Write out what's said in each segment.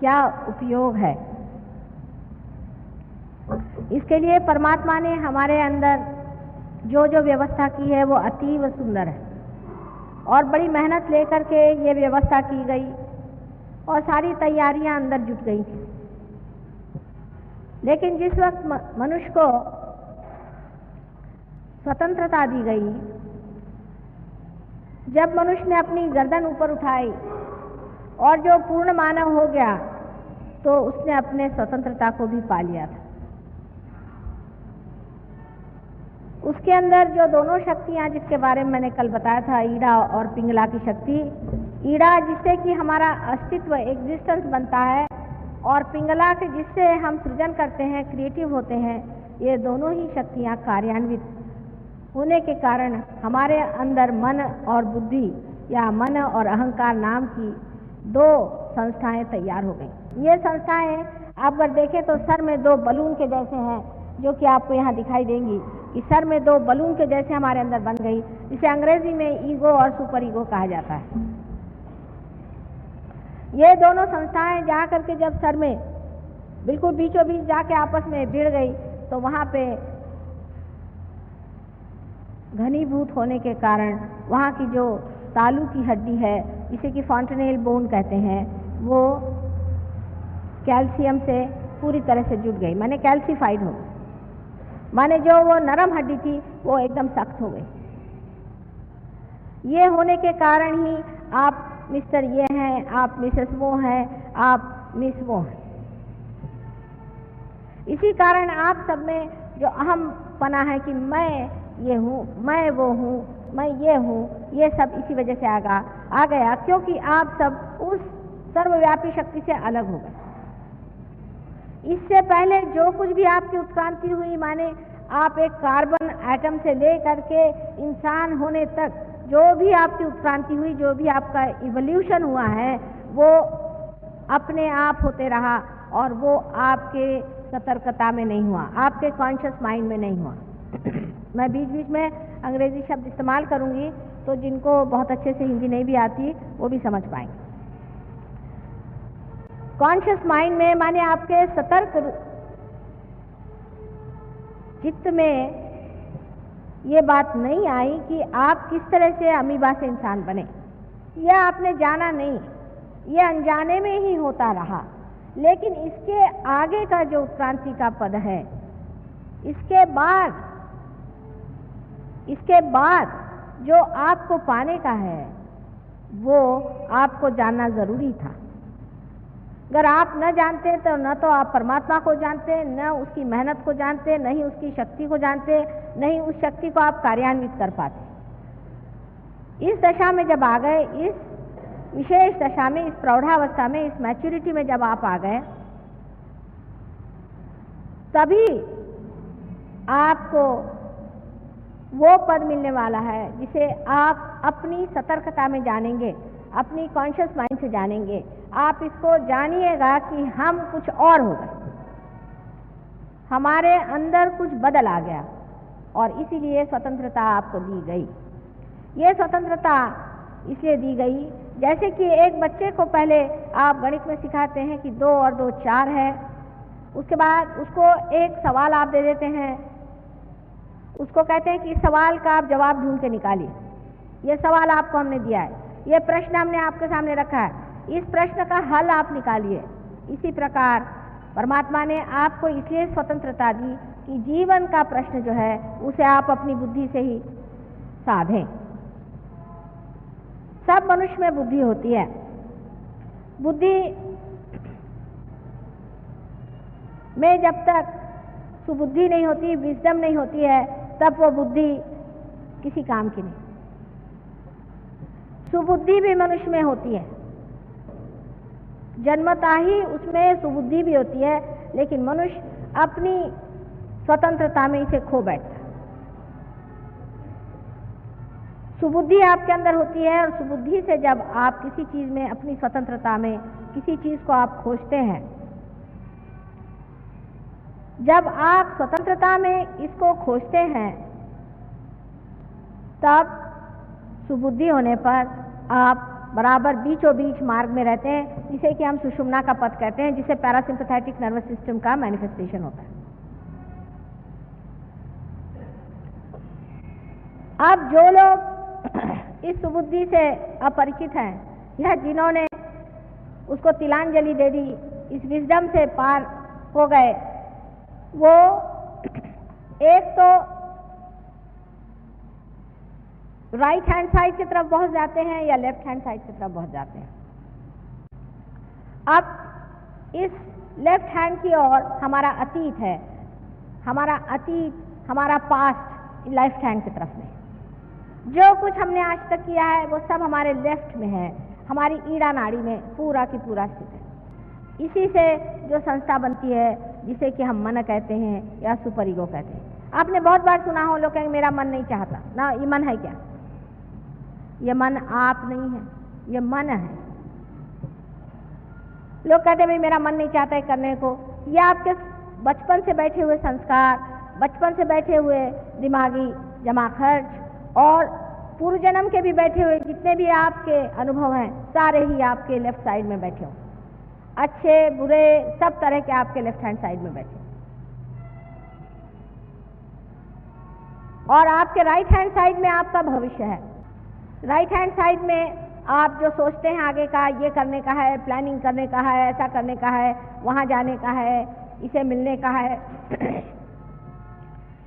क्या उपयोग है। इसके लिए परमात्मा ने हमारे अंदर जो जो व्यवस्था की है वो अतीव सुंदर है और बड़ी मेहनत लेकर के ये व्यवस्था की गई और सारी तैयारियां अंदर जुट गई थी। लेकिन जिस वक्त मनुष्य को स्वतंत्रता दी गई, जब मनुष्य ने अपनी गर्दन ऊपर उठाई और जो पूर्ण मानव हो गया, तो उसने अपने स्वतंत्रता को भी पा लिया था। उसके अंदर जो दोनों शक्तियां जिसके बारे में मैंने कल बताया था, ईड़ा और पिंगला की शक्ति, ईड़ा जिससे कि हमारा अस्तित्व एग्जिस्टेंस बनता है और पिंगला के जिससे हम सृजन करते हैं, क्रिएटिव होते हैं, ये दोनों ही शक्तियां कार्यान्वित होने के कारण हमारे अंदर मन और बुद्धि या मन और अहंकार नाम की दो संस्थाएं तैयार हो गई। ये संस्थाएं आप अगर देखें तो सर में दो बलून के जैसे हैं, जो कि आपको यहाँ दिखाई देंगी कि सर में दो बलून के जैसे हमारे अंदर बन गई। इसे अंग्रेजी में ईगो और सुपर ईगो कहा जाता है। ये दोनों संस्थाएं जा करके जब सर में बिल्कुल बीचों बीच जाके आपस में भिड़ गई, तो वहाँ पे घनीभूत होने के कारण वहाँ की जो तालू की हड्डी है, इसे कि फॉन्टेनेल बोन कहते हैं, वो कैल्शियम से पूरी तरह से जुट गई, माने कैल्सीफाइड हो गई। माने जो वो नरम हड्डी थी वो एकदम सख्त हो गई। ये होने के कारण ही आप मिस्टर ये हैं, आप मिसेस वो हैं, आप मिस वो हैं। इसी कारण आप सब में जो अहम पना है कि मैं ये हूँ, मैं वो हूँ, मैं ये हूँ, ये सब इसी वजह से आ गया, क्योंकि आप सब उस सर्वव्यापी शक्ति से अलग हो गए। इससे पहले जो कुछ भी आपकी उत्क्रांति हुई, माने आप एक कार्बन एटम से ले करके इंसान होने तक जो भी आपकी उत्क्रांति हुई, जो भी आपका इवोल्यूशन हुआ है, वो अपने आप होते रहा और वो आपके सतर्कता में नहीं हुआ, आपके कॉन्शियस माइंड में नहीं हुआ। मैं बीच बीच में अंग्रेजी शब्द इस्तेमाल करूंगी, तो जिनको बहुत अच्छे से हिंदी नहीं भी आती वो भी समझ पाएंगे। कॉन्शियस माइंड में माने आपके सतर्क चित्त में ये बात नहीं आई कि आप किस तरह से अमीबा से इंसान बने। यह आपने जाना नहीं, यह अनजाने में ही होता रहा। लेकिन इसके आगे का जो उत्क्रांति का पद है, इसके बाद जो आपको पाने का है, वो आपको जानना जरूरी था। अगर आप न जानते तो न तो आप परमात्मा को जानते, न उसकी मेहनत को जानते, न ही उसकी शक्ति को जानते, न ही उस शक्ति को आप कार्यान्वित कर पाते। इस दशा में जब आ गए, इस विशेष दशा में, इस प्रौढ़ावस्था में, इस मैच्योरिटी में जब आप आ गए, तभी आपको वो पद मिलने वाला है जिसे आप अपनी सतर्कता में जानेंगे, अपनी कॉन्शियस माइंड से जानेंगे। आप इसको जानिएगा कि हम कुछ और हो गए, हमारे अंदर कुछ बदल आ गया और इसीलिए स्वतंत्रता आपको दी गई। ये स्वतंत्रता इसलिए दी गई, जैसे कि एक बच्चे को पहले आप गणित में सिखाते हैं कि 2 और 2 4 है। उसके बाद उसको एक सवाल आप दे देते हैं, उसको कहते हैं कि इस सवाल का आप जवाब ढूंढ के निकालिए। ये सवाल आपको हमने दिया है, ये प्रश्न हमने आपके सामने रखा है, इस प्रश्न का हल आप निकालिए। इसी प्रकार परमात्मा ने आपको इसलिए स्वतंत्रता दी कि जीवन का प्रश्न जो है उसे आप अपनी बुद्धि से ही साधें। सब मनुष्य में बुद्धि होती है। बुद्धि में जब तक सुबुद्धि नहीं होती, विजडम नहीं होती है, तब वो बुद्धि किसी काम की नहीं। सुबुद्धि भी मनुष्य में होती है, जन्मता ही उसमें सुबुद्धि भी होती है, लेकिन मनुष्य अपनी स्वतंत्रता में इसे खो बैठता है। सुबुद्धि आपके अंदर होती है और सुबुद्धि से जब आप किसी चीज में, अपनी स्वतंत्रता में किसी चीज को आप खोजते हैं, जब आप स्वतंत्रता में इसको खोजते हैं, तब सुबुद्धि होने पर आप बराबर बीचों बीच मार्ग में रहते हैं, जिसे कि हम सुषुम्ना का पथ कहते हैं, जिसे पैरासिम्पैथेटिक नर्वस सिस्टम का मैनिफेस्टेशन होता है। अब जो लोग इस सुबुद्धि से अपरिचित हैं, यह जिन्होंने उसको तिलांजलि दे दी, इस विजडम से पार हो गए, वो एक तो राइट हैंड साइड की तरफ बहुत जाते हैं या लेफ्ट हैंड साइड की तरफ बहुत जाते हैं। अब इस लेफ्ट हैंड की ओर हमारा अतीत है, हमारा अतीत, हमारा पास्ट लेफ्ट हैंड की तरफ में। जो कुछ हमने आज तक किया है वो सब हमारे लेफ्ट में है, हमारी ईड़ा नाड़ी में पूरा की पूरा स्थित है। इसी से जो संस्था बनती है, जिसे कि हम मन कहते हैं या सुपर ईगो कहते हैं। आपने बहुत बार सुना हो, लोग कहेंगे मेरा मन नहीं चाहता ना, ये मन है क्या? ये मन आप नहीं है, ये मन है। लोग कहते हैं भाई मेरा मन नहीं चाहता है करने को। ये आपके बचपन से बैठे हुए संस्कार, बचपन से बैठे हुए दिमागी जमा खर्च और पूर्व जन्म के भी बैठे हुए जितने भी आपके अनुभव हैं, सारे ही आपके लेफ्ट साइड में बैठे हों। अच्छे बुरे सब तरह के आपके लेफ्ट हैंड साइड में बैठे। और आपके राइट हैंड साइड में आपका भविष्य है। राइट हैंड साइड में आप जो सोचते हैं आगे का, ये करने का है, प्लानिंग करने का है, ऐसा करने का है, वहाँ जाने का है, इसे मिलने का है,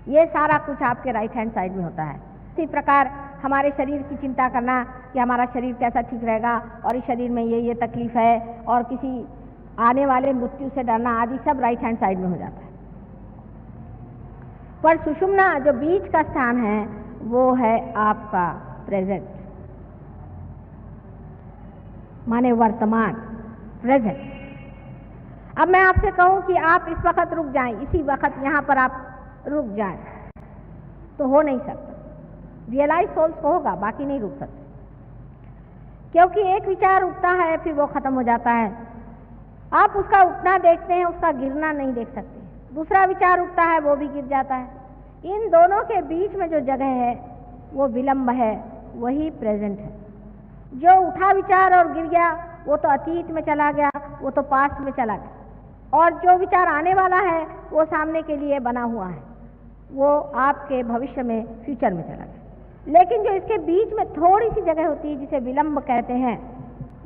ये सारा कुछ आपके राइट हैंड साइड में होता है। इसी प्रकार हमारे शरीर की चिंता करना कि हमारा शरीर कैसा ठीक रहेगा और इस शरीर में ये तकलीफ है और किसी आने वाले मृत्यु से डरना आदि सब राइट हैंड साइड में हो जाता है। पर सुषुम्ना जो बीच का स्थान है वो है आपका प्रेजेंट, माने वर्तमान, प्रेजेंट। अब मैं आपसे कहूं कि आप इस वक्त रुक जाएं, इसी वक्त यहां पर आप रुक जाएं, तो हो नहीं सकता। रियलाइज सोल्स को होगा, बाकी नहीं रुक सकते, क्योंकि एक विचार उठता है फिर वो खत्म हो जाता है। आप उसका उठना देखते हैं, उसका गिरना नहीं देख सकते। दूसरा विचार उठता है, वो भी गिर जाता है। इन दोनों के बीच में जो जगह है वो विलंब है, वही प्रेजेंट है। जो उठा विचार और गिर गया वो तो अतीत में चला गया, वो तो पास्ट में चला गया। और जो विचार आने वाला है वो सामने के लिए बना हुआ है, वो आपके भविष्य में, फ्यूचर में चला गया। लेकिन जो इसके बीच में थोड़ी सी जगह होती है जिसे विलंब कहते हैं,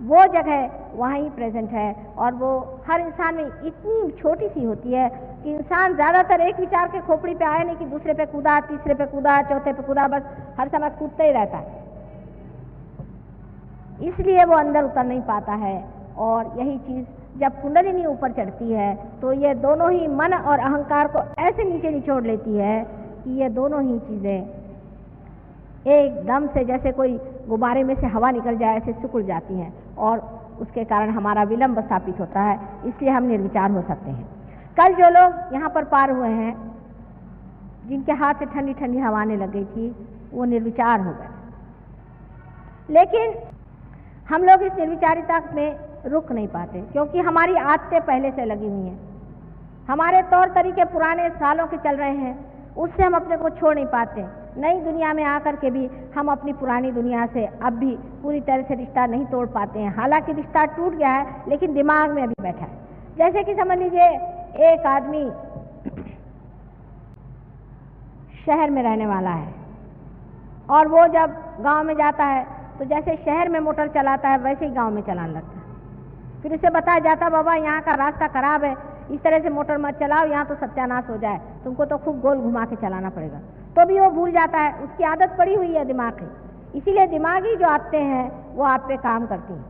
वो जगह वहीं प्रेजेंट है। और वो हर इंसान में इतनी छोटी सी होती है कि इंसान ज़्यादातर एक विचार के खोपड़ी पे आया नहीं कि दूसरे पे कूदा, तीसरे पे कूदा, चौथे पे कूदा, बस हर समय कूदते ही रहता है। इसलिए वो अंदर उतर नहीं पाता है। और यही चीज़ जब कुंडलिनी ऊपर चढ़ती है तो ये दोनों ही मन और अहंकार को ऐसे नीचे निचोड़ लेती है कि ये दोनों ही चीज़ें एकदम से जैसे कोई गुब्बारे में से हवा निकल जाए ऐसे सिकुड़ जाती हैं, और उसके कारण हमारा विलंब स्थापित होता है। इसलिए हम निर्विचार हो सकते हैं। कल जो लोग यहाँ पर पार हुए हैं, जिनके हाथ से ठंडी ठंडी हवा आने लग गई थी, वो निर्विचार हो गए। लेकिन हम लोग इस निर्विचारिता में रुक नहीं पाते, क्योंकि हमारी आदतें पहले से लगी हुई हैं, हमारे तौर तरीके पुराने सालों के चल रहे हैं, उससे हम अपने को छोड़ नहीं पाते। नई दुनिया में आकर के भी हम अपनी पुरानी दुनिया से अब भी पूरी तरह से रिश्ता नहीं तोड़ पाते हैं। हालांकि रिश्ता टूट गया है, लेकिन दिमाग में अभी बैठा है। जैसे कि समझ लीजिए एक आदमी शहर में रहने वाला है और वो जब गांव में जाता है तो जैसे शहर में मोटर चलाता है वैसे ही गांव में चलाने लगता है। फिर उसे बताया जाता, बाबा यहाँ का रास्ता खराब है, इस तरह से मोटर मत चलाओ, यहाँ तो सत्यानाश हो जाए, तुमको तो खूब गोल घुमा के चलाना पड़ेगा। तो भी वो भूल जाता है, उसकी आदत पड़ी हुई है दिमाग की। इसीलिए दिमागी जो आदतें हैं वो आप पे काम करती हैं।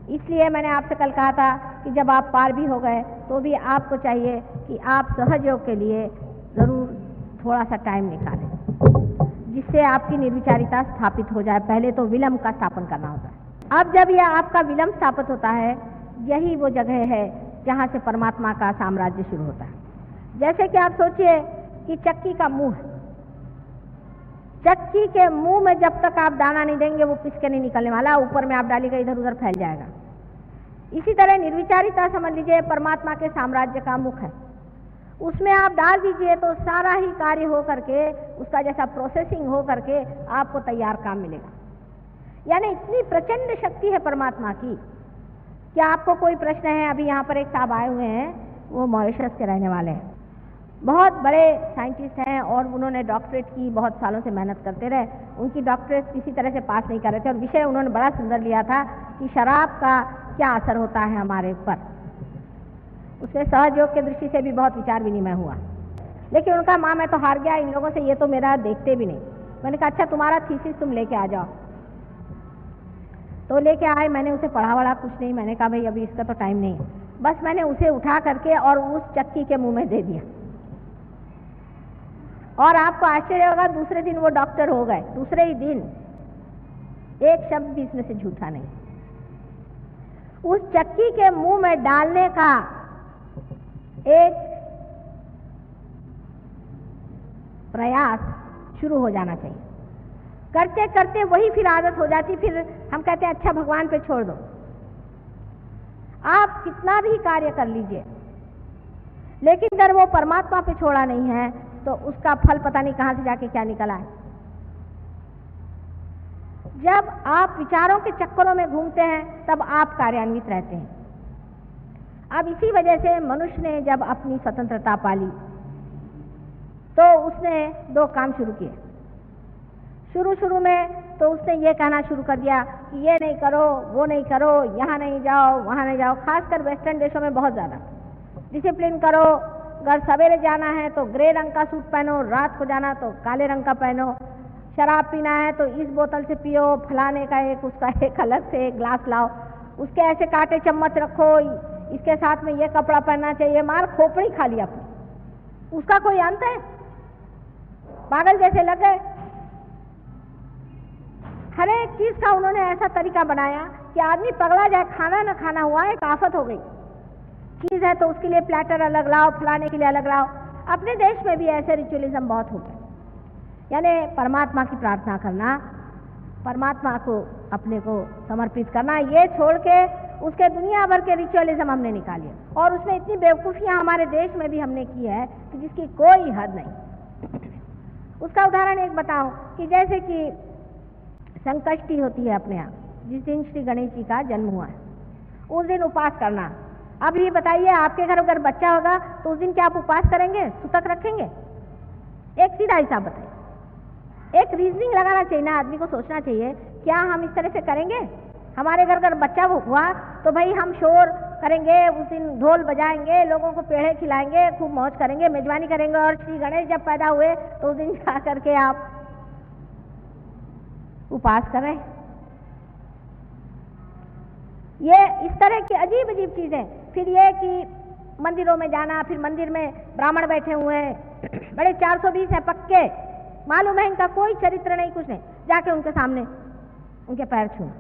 इसलिए मैंने आपसे कल कहा था कि जब आप पार भी हो गए तो भी आपको चाहिए कि आप सहयोग के लिए ज़रूर थोड़ा सा टाइम निकालें, जिससे आपकी निर्विचारिता स्थापित हो जाए। पहले तो विलंब का स्थापन करना होता है। अब जब यह आपका विलंब स्थापित होता है, यही वो जगह है जहाँ से परमात्मा का साम्राज्य शुरू होता है। जैसे कि आप सोचिए कि चक्की का मुंह है, चक्की के मुंह में जब तक आप दाना नहीं देंगे वो पिस के नहीं निकलने वाला, ऊपर में आप डालिएगा इधर उधर फैल जाएगा। इसी तरह निर्विचारिता समझ लीजिए परमात्मा के साम्राज्य का मुख है, उसमें आप डाल दीजिए तो सारा ही कार्य हो करके, उसका जैसा प्रोसेसिंग हो करके आपको तैयार काम मिलेगा। यानी इतनी प्रचंड शक्ति है परमात्मा की। क्या आपको कोई प्रश्न है? अभी यहाँ पर एक साहब आए हुए हैं, वो मॉरिशस के रहने वाले हैं, बहुत बड़े साइंटिस्ट हैं और उन्होंने डॉक्टरेट की, बहुत सालों से मेहनत करते रहे, उनकी डॉक्टरेट किसी तरह से पास नहीं कर रहे थे, और विषय उन्होंने बड़ा सुंदर लिया था कि शराब का क्या असर होता है हमारे ऊपर। उसमें सहयोग की दृष्टि से भी बहुत विचार विनिमय हुआ, लेकिन उनका माँ मैं तो हार गया इन लोगों से, ये तो मेरा देखते भी नहीं। मैंने कहा अच्छा तुम्हारा थीसिस तुम लेके आ जाओ। तो लेके आए, मैंने उसे पढ़ा वढ़ा कुछ नहीं, मैंने कहा भाई अभी इसका तो टाइम नहीं है, बस मैंने उसे उठा करके और उस चक्की के मुंह में दे दिया, और आपको आश्चर्य होगा दूसरे दिन वो डॉक्टर हो गए। दूसरे ही दिन, एक शब्द भी इसमें से झूठा नहीं। उस चक्की के मुंह में डालने का एक प्रयास शुरू हो जाना चाहिए, करते करते वही फिर आदत हो जाती, फिर हम कहते हैं अच्छा भगवान पे छोड़ दो। आप कितना भी कार्य कर लीजिए, लेकिन अगर वो परमात्मा पे छोड़ा नहीं है तो उसका फल पता नहीं कहां से जाके क्या निकला है। जब आप विचारों के चक्करों में घूमते हैं तब आप कार्यान्वित रहते हैं। अब इसी वजह से मनुष्य ने जब अपनी स्वतंत्रता पाली तो उसने दो काम शुरू किए। शुरू में तो उसने ये कहना शुरू कर दिया कि ये नहीं करो, वो नहीं करो, यहाँ नहीं जाओ, वहाँ नहीं जाओ। खासकर वेस्टर्न देशों में बहुत ज़्यादा डिसिप्लिन करो, अगर सवेरे जाना है तो ग्रे रंग का सूट पहनो, रात को जाना तो काले रंग का पहनो, शराब पीना है तो इस बोतल से पियो, फलाने का एक उसका एक अलग से एक ग्लास लाओ, उसके ऐसे कांटे चम्मच रखो, इसके साथ में ये कपड़ा पहनना चाहिए। मार खोपड़ी खा लिया अपनी, उसका कोई अंत है? पागल जैसे लग गए। हर एक चीज का उन्होंने ऐसा तरीका बनाया कि आदमी पगला जाए, खाना ना खाना हुआ एक आफत हो गई। चीज है तो उसके लिए प्लेटर अलग लाओ, फलाने के लिए अलग लाओ। अपने देश में भी ऐसे रिचुअलिज्म बहुत हो गए। यानी परमात्मा की प्रार्थना करना, परमात्मा को अपने को समर्पित करना, ये छोड़ के उसके दुनिया भर के रिचुअलिज्म हमने निकाली, और उसमें इतनी बेवकूफियां हमारे देश में भी हमने की है कि जिसकी कोई हद नहीं। उसका उदाहरण एक बताऊं कि जैसे कि संकष्टी होती है अपने यहाँ, जिस दिन श्री गणेश जी का जन्म हुआ है, उस दिन उपवास करना। अब ये बताइए, आपके घर अगर बच्चा होगा तो उस दिन क्या आप उपवास करेंगे, सुतक रखेंगे? एक सीधा हिसाब बताइए। एक रीजनिंग लगाना चाहिए ना, आदमी को सोचना चाहिए क्या हम इस तरह से करेंगे? हमारे घर अगर बच्चा हुआ तो भाई हम शोर करेंगे, उस दिन ढोल बजाएंगे, लोगों को पेड़े खिलाएंगे, खूब मौज करेंगे, मेजबानी करेंगे, और श्री गणेश जब पैदा हुए तो उस दिन जा करके आप उपवास करें। ये इस तरह की अजीब अजीब चीजें। फिर ये कि मंदिरों में जाना, फिर मंदिर में ब्राह्मण बैठे हुए हैं, बड़े 420 हैं पक्के, मालूम है इनका कोई चरित्र नहीं, कुछ नहीं, जाके उनके सामने उनके पैर छूना।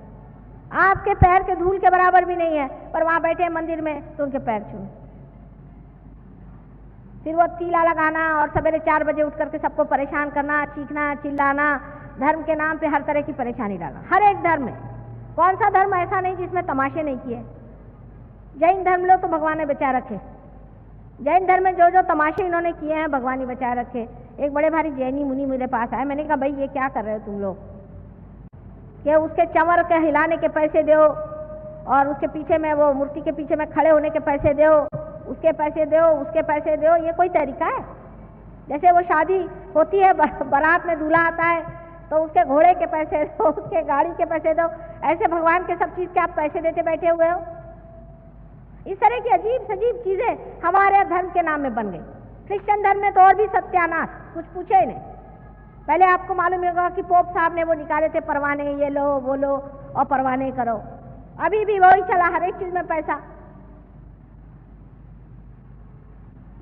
आपके पैर के धूल के बराबर भी नहीं है, पर वहां बैठे हैं मंदिर में तो उनके पैर छूना। फिर वो तीला लगाना और सवेरे 4 बजे उठ करके सबको परेशान करना, चीखना, चिल्लाना, धर्म के नाम पे हर तरह की परेशानी डालना। हर एक धर्म में, कौन सा धर्म ऐसा नहीं जिसमें तमाशे नहीं किए? जैन धर्म लो तो भगवान ने बचा रखे। जैन धर्म में जो जो तमाशे इन्होंने किए हैं भगवान ही बचा रखे। एक बड़े भारी जैनी मुनि मेरे पास आए, मैंने कहा भाई ये क्या कर रहे हो तुम लोग, कि उसके चंवर के हिलाने के पैसे दो, और उसके पीछे में वो मूर्ति के पीछे में खड़े होने के पैसे दो, उसके पैसे दो, उसके पैसे दो। ये कोई तरीका है? जैसे वो शादी होती है, बारात में दूल्हा आता है तो उसके घोड़े के पैसे दो, उसके गाड़ी के पैसे दो, ऐसे भगवान के सब चीज के आप पैसे देते बैठे हुए हो। इस तरह की अजीब सजीब चीजें हमारे धर्म के नाम में बन गई। क्रिश्चियन धर्म में तो और भी सत्यानाश, कुछ पूछे ही नहीं। पहले आपको मालूम होगा कि पोप साहब ने वो निकाले थे परवाने, ये लो वो लो और परवाने करो। अभी भी वही चला, हर एक चीज में पैसा।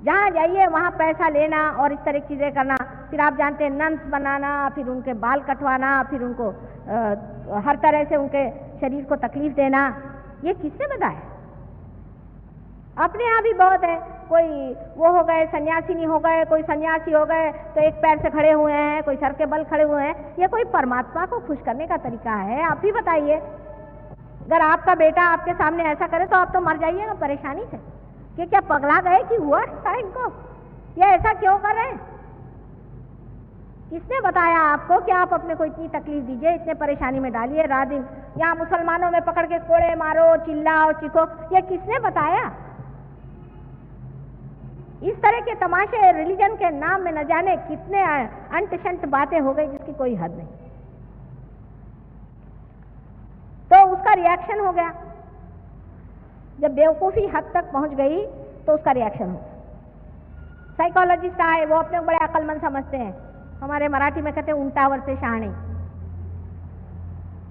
जहां जाइए वहां पैसा लेना और इस तरह की चीजें करना। फिर आप जानते हैं नन्स बनाना, फिर उनके बाल कटवाना, फिर उनको हर तरह से उनके शरीर को तकलीफ देना। ये किसने बताया? अपने यहाँ भी बहुत है। कोई वो हो गए सन्यासिनी हो गए, कोई सन्यासी हो गए तो एक पैर से खड़े हुए हैं, कोई सर के बल खड़े हुए हैं। ये कोई परमात्मा को खुश करने का तरीका है? आप ही बताइए। अगर आपका बेटा आपके सामने ऐसा करे तो आप तो मर जाइएगा परेशानी से कि क्या पगला गए कि हुआ था इनको, ये ऐसा क्यों कर रहे हैं? किसने बताया आपको कि आप अपने को इतनी तकलीफ दीजिए, इतने परेशानी में डालिए, रात दिन यहाँ मुसलमानों में पकड़ के कोड़े मारो, चिल्लाओ, चीखो, ये किसने बताया? इस तरह के तमाशे रिलीजन के नाम में न जाने कितने अंट-शंट बातें हो गई जिसकी कोई हद नहीं। तो उसका रिएक्शन हो गया, जब बेवकूफ़ी हद तक पहुंच गई तो उसका रिएक्शन हो गया। साइकोलॉजिस्ट आए, वो अपने बड़े अक्लमंद समझते हैं, हमारे मराठी में कहते हैं उल्टावर से शहाणे।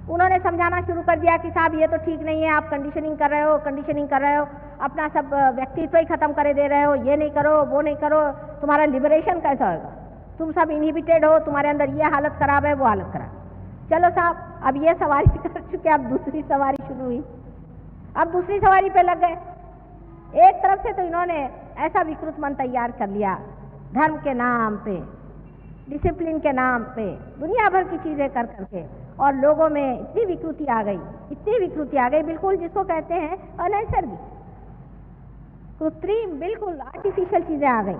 उन्होंने समझाना शुरू कर दिया कि साहब ये तो ठीक नहीं है, आप कंडीशनिंग कर रहे हो, अपना सब व्यक्तित्व ही खत्म करे दे रहे हो, ये नहीं करो, वो नहीं करो, तुम्हारा लिबरेशन कैसा होगा, तुम सब इनहिबिटेड हो, तुम्हारे अंदर ये हालत खराब है, वो हालत खराब। चलो साहब, अब ये सवारी कर चुके, अब दूसरी सवारी शुरू हुई, अब दूसरी सवारी पे लग गए। एक तरफ से तो इन्होंने ऐसा विकृत मन तैयार कर लिया, धर्म के नाम पे, डिसिप्लिन के नाम पे दुनिया भर की चीजें कर करके, और लोगों में इतनी विकृति आ गई, बिल्कुल जिसको कहते हैं अनैसर्गिक, कृत्रिम, बिल्कुल आर्टिफिशियल चीजें आ गई।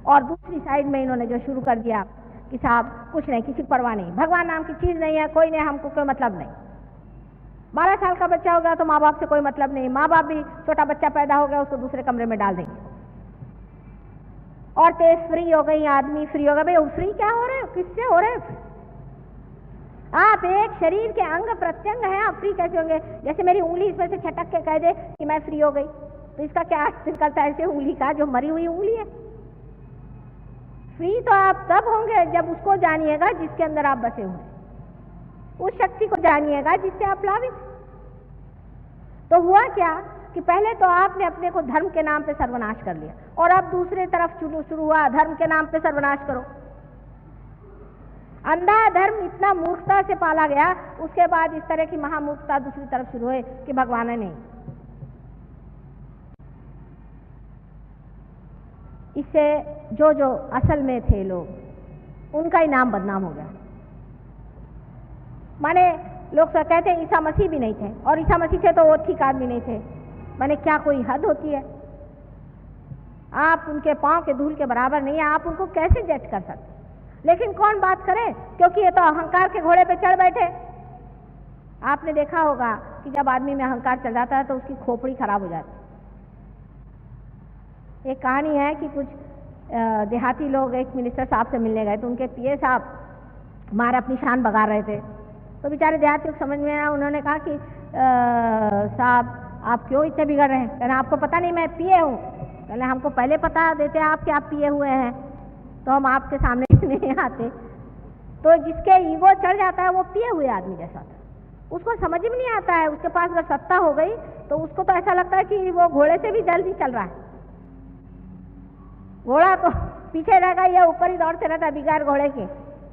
और दूसरी साइड में इन्होंने जो शुरू कर दिया कि साहब कुछ नहीं, किसी परवाह नहीं, भगवान नाम की चीज नहीं है, कोई नहीं, हमको कोई मतलब नहीं। 12 साल का बच्चा हो गया तो माँ बाप से कोई मतलब नहीं, माँ बाप भी छोटा बच्चा पैदा हो गया उसको दूसरे कमरे में डाल देंगे। औरतें फ्री हो गई, आदमी फ्री हो गए। भाई फ्री क्या हो रहे हो, किससे हो रहे हो? आप एक शरीर के अंग प्रत्यंग हैं, आप फ्री कैसे होंगे? जैसे मेरी उंगली इसमें से छटक के कह दे कि मैं फ्री हो गई, तो इसका क्या अर्थ निकलता है ऐसे उंगली का, जो मरी हुई उंगली है? फ्री तो आप तब होंगे जब उसको जानिएगा जिसके अंदर आप बसे हुए, उस शक्ति को जानिएगा जिससे आप प्लावित। तो हुआ क्या कि पहले तो आपने अपने को धर्म के नाम पे सर्वनाश कर लिया, और अब दूसरे तरफ शुरू हुआ धर्म के नाम पे सर्वनाश करो। अंधा धर्म इतना मूर्खता से पाला गया, उसके बाद इस तरह की महामूर्खता दूसरी तरफ शुरू हुई कि भगवान है नहीं। इससे जो असल में थे लोग, उनका ही नाम बदनाम हो गया। माने लोग सब कहते हैं ईसा मसीह भी नहीं थे, और ईसा मसीह थे तो वो ठीक आदमी नहीं थे। माने क्या कोई हद होती है? आप उनके पांव के धूल के बराबर नहीं है, आप उनको कैसे जज कर सकते? लेकिन कौन बात करे, क्योंकि ये तो अहंकार के घोड़े पे चढ़ बैठे। आपने देखा होगा कि जब आदमी में अहंकार चल जाता है तो उसकी खोपड़ी खराब हो जाती है। एक कहानी है कि कुछ देहाती लोग एक मिनिस्टर साहब से मिलने गए, तो उनके पीए साहब हमारे अपनी शान बगा रहे थे। तो बेचारे देहाती को समझ में आया, उन्होंने कहा कि साहब आप क्यों इतने बिगड़ रहे हैं? कहना आपको पता नहीं मैं पिए हूँ? कहना हमको पहले पता देते आप कि आप पिए हुए हैं तो हम आपके सामने नहीं आते। तो जिसके ईगो चढ़ जाता है वो पिए हुए आदमी जैसा था, उसको समझ में नहीं आता है। उसके पास अगर सत्ता हो गई तो उसको तो ऐसा लगता है कि वो घोड़े से भी जल्दी चल रहा है। घोड़ा तो पीछे रहेगा, या ऊपर ही दौड़ते रहता है बिगाड़ घोड़े के।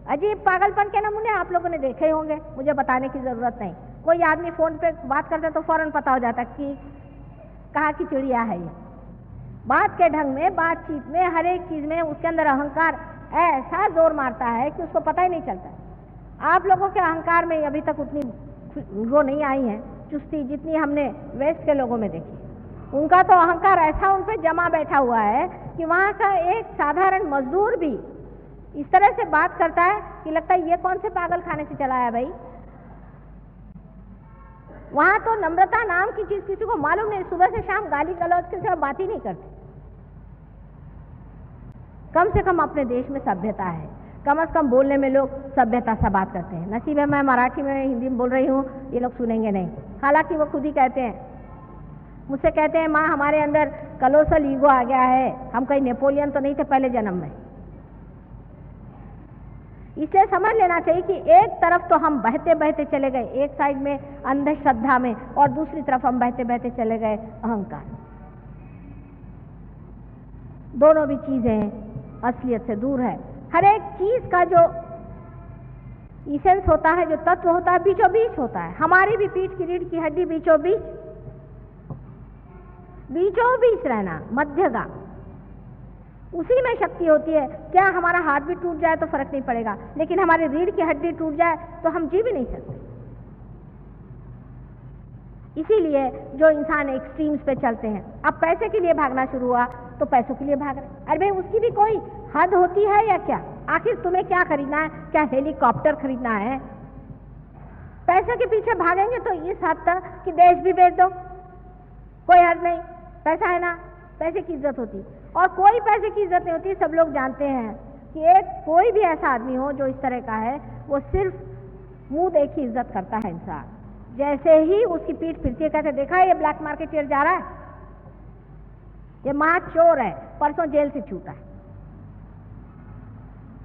अजीब पागलपन के नमूने आप लोगों ने देखे होंगे, मुझे बताने की जरूरत नहीं। कोई आदमी फोन पे बात करता तो फौरन पता हो जाता कि कहाँ की चिड़िया है ये। बात के ढंग में, बातचीत में, हर एक चीज में उसके अंदर अहंकार ऐसा जोर मारता है कि उसको पता ही नहीं चलता। आप लोगों के अहंकार में अभी तक उतनी वो नहीं आई है चुस्ती जितनी हमने वेस्ट के लोगों में देखी। उनका तो अहंकार ऐसा उन पे जमा बैठा हुआ है कि वहाँ का एक साधारण मजदूर भी इस तरह से बात करता है कि लगता है ये कौन से पागल खाने से चला है भाई। वहां तो नम्रता नाम की चीज किसी को मालूम नहीं, सुबह से शाम गाली गलौज के सिवा बात ही नहीं करते। कम से कम अपने देश में सभ्यता है, कम से कम बोलने में लोग सभ्यता से बात करते हैं। नसीब है मैं मराठी में हिंदी में बोल रही हूँ, ये लोग सुनेंगे नहीं। हालांकि वो खुद ही कहते हैं, मुझसे कहते हैं माँ हमारे अंदर कलोसल ईगो आ गया है, हम कहीं नेपोलियन तो नहीं थे पहले जन्म में। इसलिए समझ लेना चाहिए कि एक तरफ तो हम बहते बहते चले गए एक साइड में अंधश्रद्धा में, और दूसरी तरफ हम बहते बहते चले गए अहंकार। दोनों भी चीजें असलियत से दूर है। हर एक चीज का जो इसेंस होता है, जो तत्व होता है, बीचों बीच होता है। हमारी भी पीठ की रीढ़ की हड्डी बीचों बीच रहना, मध्यगा, उसी में शक्ति होती है। क्या हमारा हाथ भी टूट जाए तो फर्क नहीं पड़ेगा, लेकिन हमारी रीढ़ की हड्डी टूट जाए तो हम जी भी नहीं सकते। इसीलिए जो इंसान एक्सट्रीम्स पे चलते हैं, अब पैसे के लिए भागना शुरू हुआ तो पैसों के लिए भाग रहे। अरे भाई उसकी भी कोई हद होती है या क्या? आखिर तुम्हें क्या खरीदना है? क्या हेलीकॉप्टर खरीदना है? पैसे के पीछे भागेंगे तो इस हद तक कि देश भी बेच दो, कोई हद नहीं। पैसा है ना, पैसे की इज्जत होती, और कोई पैसे की इज्जत नहीं होती। सब लोग जानते हैं कि एक कोई भी ऐसा आदमी हो जो इस तरह का है, वो सिर्फ मुंह देखी इज्जत करता है इंसान। जैसे ही उसकी पीठ फिरती है, कहते देखा है ये ब्लैक मार्केटियर जा रहा है, ये मां चोर है, परसों जेल से छूटा है।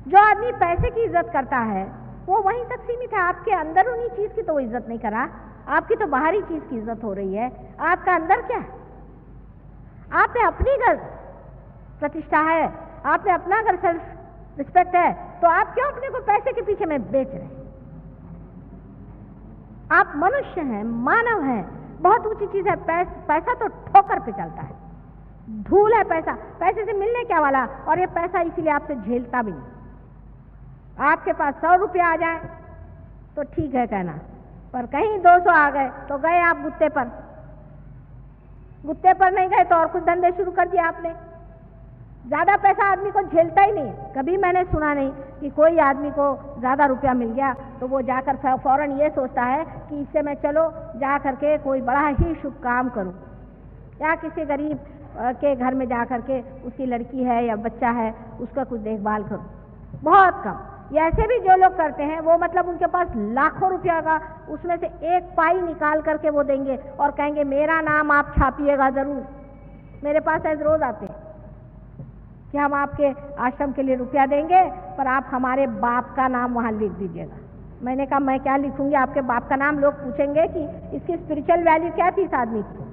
जो आदमी पैसे की इज्जत करता है वो वहीं तक सीमित है। आपके अंदर उन्हीं चीज की तो वो इज्जत नहीं करा, आपकी तो बाहरी चीज की इज्जत हो रही है। आपका अंदर क्या है? आप में अपनी घर प्रतिष्ठा है, आप में अपना अगर सेल्फ रिस्पेक्ट है, तो आप क्यों अपने को पैसे के पीछे में बेच रहे हैं? आप मनुष्य हैं, मानव हैं, बहुत ऊंची चीज है। पैसा तो ठोकर पे चलता है, धूल है पैसा। पैसे से मिलने क्या वाला? और ये पैसा इसीलिए आपसे झेलता भी नहीं। आपके पास 100 रुपया आ जाए तो ठीक है कहना, पर कहीं 200 आ गए तो गए आप गुत्ते पर। गुत्ते पर नहीं गए तो और कुछ धंधे शुरू कर दिया आपने। ज्यादा पैसा आदमी को झेलता ही नहीं। कभी मैंने सुना नहीं कि कोई आदमी को ज्यादा रुपया मिल गया तो वो जाकर फौरन ये सोचता है कि इससे मैं चलो जा करके कोई बड़ा ही शुभ काम करूं, या किसी गरीब के घर में जा करके उसकी लड़की है या बच्चा है उसका कुछ देखभाल करूं। बहुत कम। ये ऐसे भी जो लोग करते हैं वो मतलब उनके पास लाखों रुपया का उसमें से एक पाई निकाल करके वो देंगे और कहेंगे मेरा नाम आप छापिएगा जरूर। मेरे पास ऐसे रोज आते हैं कि हम आपके आश्रम के लिए रुपया देंगे पर आप हमारे बाप का नाम वहां लिख दीजिएगा। मैंने कहा मैं क्या लिखूंगी आपके बाप का नाम? लोग पूछेंगे कि इसकी स्पिरिचुअल वैल्यू क्या थी इस आदमी की।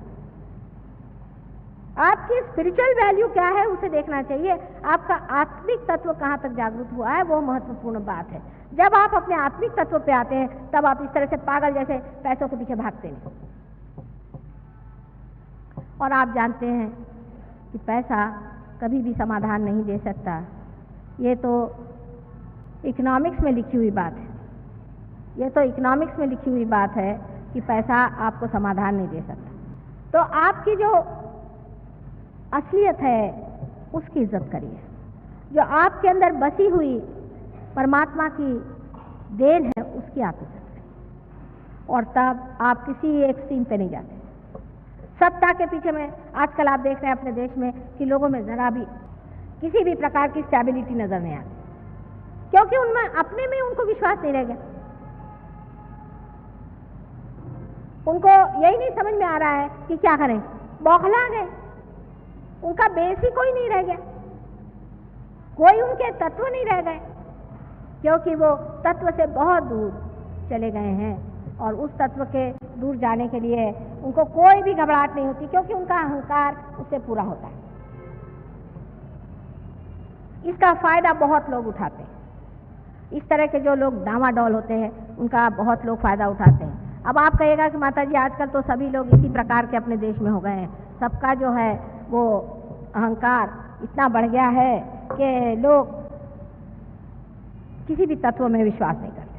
आपकी स्पिरिचुअल वैल्यू क्या है उसे देखना चाहिए। आपका आत्मिक तत्व कहाँ तक जागरूक हुआ है वो महत्वपूर्ण बात है। जब आप अपने आत्मिक तत्व पे आते हैं तब आप इस तरह से पागल जैसे पैसों के पीछे भागते नहीं। और आप जानते हैं कि पैसा कभी भी समाधान नहीं दे सकता। ये तो इकोनॉमिक्स में लिखी हुई बात है। ये तो इकोनॉमिक्स में लिखी हुई बात है कि पैसा आपको समाधान नहीं दे सकता। तो आपकी जो असलियत है उसकी इज्जत करिए। जो आपके अंदर बसी हुई परमात्मा की देन है उसकी आप इज्जत करिए, और तब आप किसी एक सीन पे नहीं जाते। सत्ता के पीछे में आजकल आप देख रहे हैं अपने देश में कि लोगों में जरा भी किसी भी प्रकार की स्टेबिलिटी नजर नहीं आती, क्योंकि उनमें अपने में उनको विश्वास नहीं रह गया। उनको यही नहीं समझ में आ रहा है कि क्या करें, बौखला गए। उनका बेस ही कोई नहीं रह गया, कोई उनके तत्व नहीं रह गए, क्योंकि वो तत्व से बहुत दूर चले गए हैं। और उस तत्व के दूर जाने के लिए उनको कोई भी घबराहट नहीं होती, क्योंकि उनका अहंकार उससे पूरा होता है। इसका फायदा बहुत लोग उठाते हैं। इस तरह के जो लोग डामाडोल होते हैं उनका बहुत लोग फायदा उठाते हैं। अब आप कहिएगा कि माता जी आजकल तो सभी लोग इसी प्रकार के अपने देश में हो गए हैं। सबका जो है वो अहंकार इतना बढ़ गया है कि लोग किसी भी तत्व में विश्वास नहीं करते।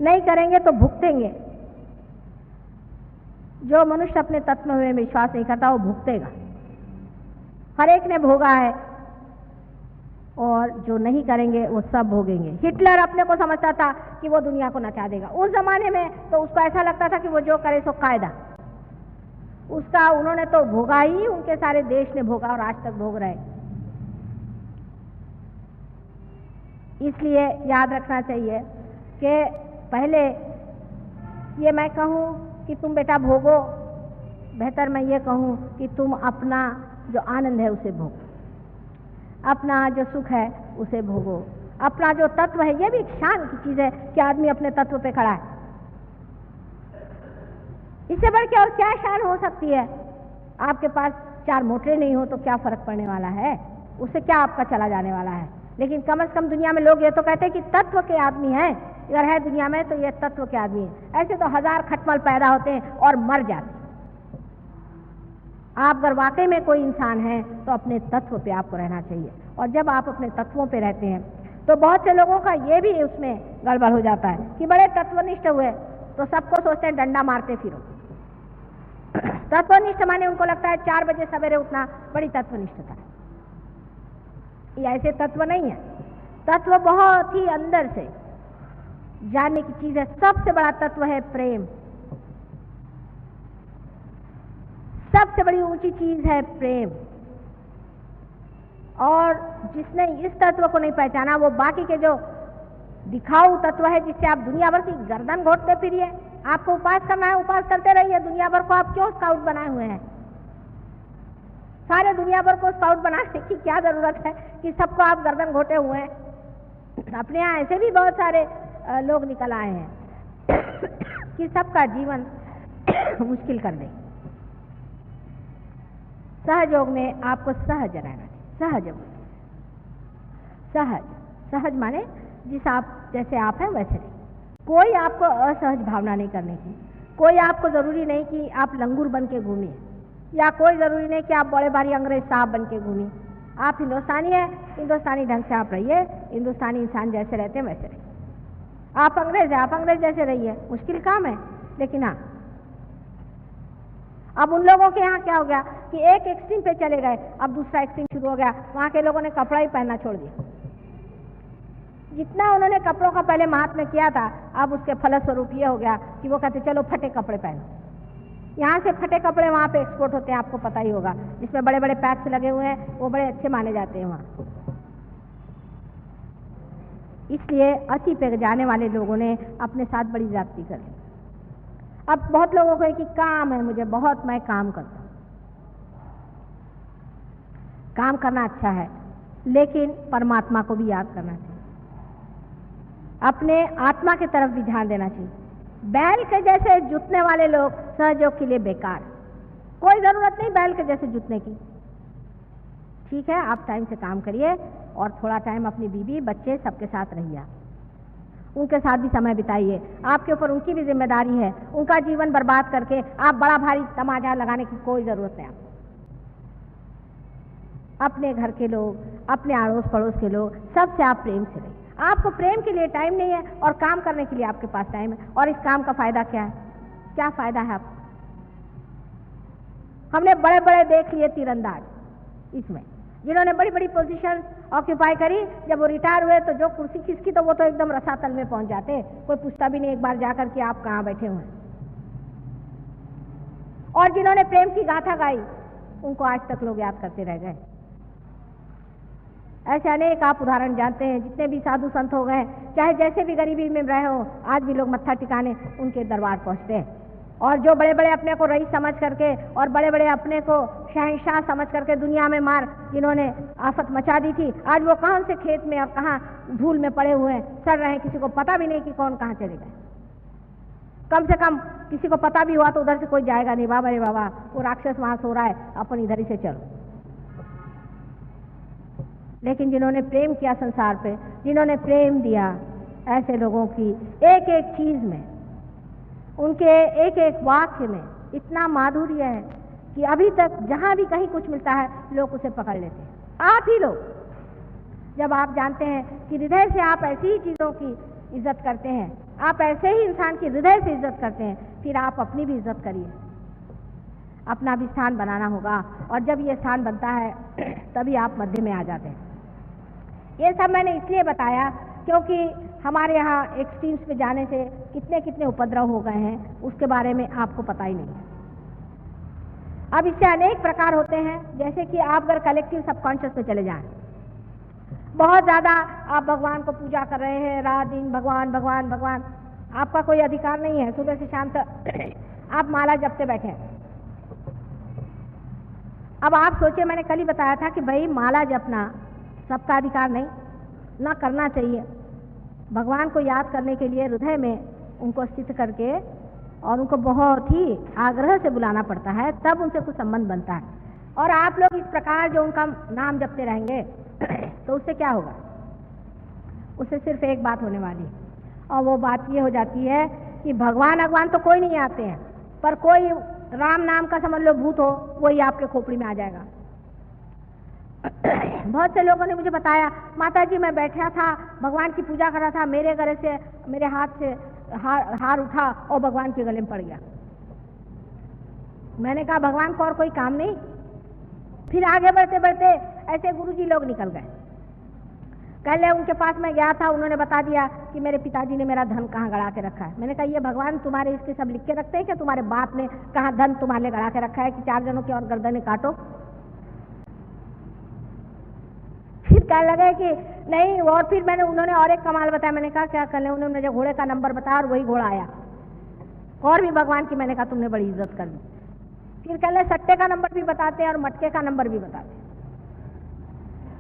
नहीं करेंगे तो भुगतेंगे। जो मनुष्य अपने तत्व में विश्वास नहीं करता वो भुगतेगा। हर एक ने भोगा है, और जो नहीं करेंगे वो सब भोगेंगे। हिटलर अपने को समझता था कि वो दुनिया को नचा देगा। उस जमाने में तो उसको ऐसा लगता था कि वो जो करे सो कायदा। उसका उन्होंने तो भोगा ही, उनके सारे देश ने भोगा और आज तक भोग रहे। इसलिए याद रखना चाहिए कि पहले ये मैं कहूँ कि तुम बेटा भोगो, बेहतर मैं ये कहूँ कि तुम अपना जो आनंद है उसे भोगो, अपना जो सुख है उसे भोगो, अपना जो तत्व है। ये भी एक शान की चीज है कि आदमी अपने तत्व पे खड़ा है। इससे बढ़ के और क्या शान हो सकती है? आपके पास 4 मोटरें नहीं हो तो क्या फर्क पड़ने वाला है? उससे क्या आपका चला जाने वाला है? लेकिन कम से कम दुनिया में लोग ये तो कहते हैं कि तत्व के आदमी हैं। अगर है दुनिया में तो ये तत्व के आदमी हैं। ऐसे तो 1000 खटमल पैदा होते हैं और मर जाते हैं। आप अगर वाकई में कोई इंसान है तो अपने तत्व पे आपको रहना चाहिए। और जब आप अपने तत्वों पे रहते हैं तो बहुत से लोगों का ये भी उसमें गड़बड़ हो जाता है कि बड़े तत्वनिष्ठ हुए तो सबको सोचते हैं डंडा मारते फिरो। तत्वनिष्ठ माने उनको लगता है 4 बजे सवेरे उठना बड़ी तत्वनिष्ठता है। ये ऐसे तत्व नहीं है। तत्व बहुत ही अंदर से जानने की चीज है। सबसे बड़ा तत्व है प्रेम। सबसे बड़ी ऊंची चीज है प्रेम। और जिसने इस तत्व को नहीं पहचाना वो बाकी के जो दिखाऊ तत्व है जिससे आप दुनिया भर की गर्दन घोटते फिरिए। आपको उपास करना है, उपास करते रहिए। दुनिया भर को आप क्यों स्काउट बनाए हुए हैं? सारे दुनिया भर को स्काउट बनाने की क्या जरूरत है कि सबको आप गर्दन घोटे हुए हैं? अपने यहाँ ऐसे भी बहुत सारे लोग निकल आए हैं कि सबका जीवन मुश्किल कर दे। सहयोग में आपको सहज रहना चाहिए। सहज सहज माने जैसे आप हैं वैसे नहीं। कोई आपको असहज भावना नहीं करने की। कोई आपको जरूरी नहीं कि आप लंगूर बन के घूमिए, या कोई जरूरी नहीं कि आप बड़े भारी अंग्रेज साहब बन के घूमिए। आप हिंदुस्तानी हैं, हिंदुस्तानी ढंग से आप रहिए। हिंदुस्तानी इंसान जैसे रहते हैं वैसे रहिए। आप अंग्रेज हैं, आप अंग्रेज जैसे रहिए। मुश्किल काम है, लेकिन हाँ। अब उन लोगों के यहाँ क्या हो गया कि एक एक्सट्रीम पे चले गए, अब दूसरा एक्सट्रीम शुरू हो गया। वहाँ के लोगों ने कपड़ा ही पहनना छोड़ दिया। जितना उन्होंने कपड़ों का पहले महात्म्य किया था, अब उसके फलस्वरूप ये हो गया कि वो कहते चलो फटे कपड़े पहनो। यहाँ से फटे कपड़े वहाँ पे एक्सपोर्ट होते हैं, आपको पता ही होगा, जिसमें बड़े बड़े पैक्स लगे हुए हैं, वो बड़े अच्छे माने जाते हैं वहाँ। इसलिए अति पे जाने वाले लोगों ने अपने साथ बड़ी ज्यादती कर ली। अब बहुत लोगों को है कि काम है मुझे बहुत, मैं काम करता हूँ। काम करना अच्छा है, लेकिन परमात्मा को भी याद करना चाहिए। अपने आत्मा की तरफ भी ध्यान देना चाहिए। बैल के जैसे जुतने वाले लोग सहयोग के लिए बेकार। कोई जरूरत नहीं बैल के जैसे जुतने की। ठीक है, आप टाइम से काम करिए और थोड़ा टाइम अपनी बीवी बच्चे सबके साथ रहिए। उनके साथ भी समय बिताइए। आपके ऊपर उनकी भी जिम्मेदारी है। उनका जीवन बर्बाद करके आप बड़ा भारी तमाचा लगाने की कोई जरूरत नहीं। अपने घर के लोग, अपने अड़ोस पड़ोस के लोग, सबसे आप प्रेम से रहिए। आपको प्रेम के लिए टाइम नहीं है और काम करने के लिए आपके पास टाइम है, और इस काम का फायदा क्या है? क्या फायदा है आपको? हमने बड़े बड़े देख लिए तीरंदाज इसमें, जिन्होंने बड़ी बड़ी पोजीशन ऑक्यूपाई करी। जब वो रिटायर हुए तो जो कुर्सी खिसकी तो वो तो एकदम रसातल में पहुंच जाते। कोई पूछता भी नहीं एक बार जाकर कि आप कहाँ बैठे हुए हैं। और जिन्होंने प्रेम की गाथा गाई उनको आज तक लोग याद करते रह गए। ऐसे अनेक आप उदाहरण जानते हैं। जितने भी साधु संत हो गए, चाहे जैसे भी गरीबी में रहे हो, आज भी लोग मत्था टिकाने उनके दरबार पहुंचते हैं। और जो बड़े बड़े अपने को रईस समझ करके और बड़े बड़े अपने को शहंशाह समझ करके दुनिया में मार जिन्होंने आफत मचा दी थी, आज वो कौन से खेत में और कहाँ धूल में पड़े हुए हैं, सड़ रहे हैं। किसी को पता भी नहीं कि कौन कहाँ चले गए। कम से कम किसी को पता भी हुआ तो उधर से कोई जाएगा नहीं, बाबा रे बाबा वो राक्षस वहां सो रहा है, अपन इधर ही से चलो। लेकिन जिन्होंने प्रेम किया संसार पे, जिन्होंने प्रेम दिया, ऐसे लोगों की एक एक चीज में, उनके एक एक वाक्य में इतना माधुर्य है कि अभी तक जहां भी कहीं कुछ मिलता है लोग उसे पकड़ लेते हैं। आप ही लोग, जब आप जानते हैं कि हृदय से आप ऐसी ही चीजों की इज्जत करते हैं, आप ऐसे ही इंसान की हृदय से इज्जत करते हैं, फिर आप अपनी भी इज्जत करिए। अपना भी स्थान बनाना होगा, और जब ये स्थान बनता है तभी आप मध्य में आ जाते हैं। ये सब मैंने इसलिए बताया क्योंकि हमारे यहाँ एक्सट्रीम्स पे जाने से कितने कितने उपद्रव हो गए हैं, उसके बारे में आपको पता ही नहीं है। अब इससे अनेक प्रकार होते हैं। जैसे कि आप अगर कलेक्टिव सबकॉन्शियस में चले जाएं, बहुत ज्यादा आप भगवान को पूजा कर रहे हैं, रात दिन भगवान भगवान भगवान, आपका कोई अधिकार नहीं है। सुबह से शाम तक आप माला जपते बैठे हैं। अब आप सोचिए, मैंने कल ही बताया था कि भाई माला जपना सबका अधिकार नहीं, ना करना चाहिए। भगवान को याद करने के लिए हृदय में उनको स्थित करके और उनको बहुत ही आग्रह से बुलाना पड़ता है, तब उनसे कुछ संबंध बनता है। और आप लोग इस प्रकार जो उनका नाम जपते रहेंगे तो उससे क्या होगा? उससे सिर्फ एक बात होने वाली है, और वो बात ये हो जाती है कि भगवान तो कोई नहीं आते हैं, पर कोई राम नाम का समझ लो भूत हो, वही आपके खोपड़ी में आ जाएगा। बहुत से लोगों ने मुझे बताया, माता जी मैं बैठा था, भगवान की पूजा कर रहा था, मेरे गले से, मेरे हाथ से हार उठा और भगवान के गले में पड़ गया। मैंने कहा भगवान को और कोई काम नहीं। फिर आगे बढ़ते बढ़ते ऐसे गुरुजी लोग निकल गए। कल उनके पास मैं गया था, उन्होंने बता दिया कि मेरे पिताजी ने मेरा धन कहाँ गड़ा के रखा है। मैंने कहा ये भगवान तुम्हारे इसके सब लिख के रखते हैं कि तुम्हारे बाप ने कहाँ धन तुम्हारे लिए गड़ा के रखा है कि 4 जनों की और गर्दनें काटो। फिर कहने लगे कि नहीं। और फिर उन्होंने और एक कमाल बताया। मैंने कहा क्या कर ले? उन्होंने मुझे घोड़े का नंबर बताया और वही घोड़ा आया। और भी भगवान की मैंने कहा तुमने बड़ी इज्जत कर दी। फिर कह ले सट्टे का नंबर भी बताते हैं और मटके का नंबर भी बताते हैं।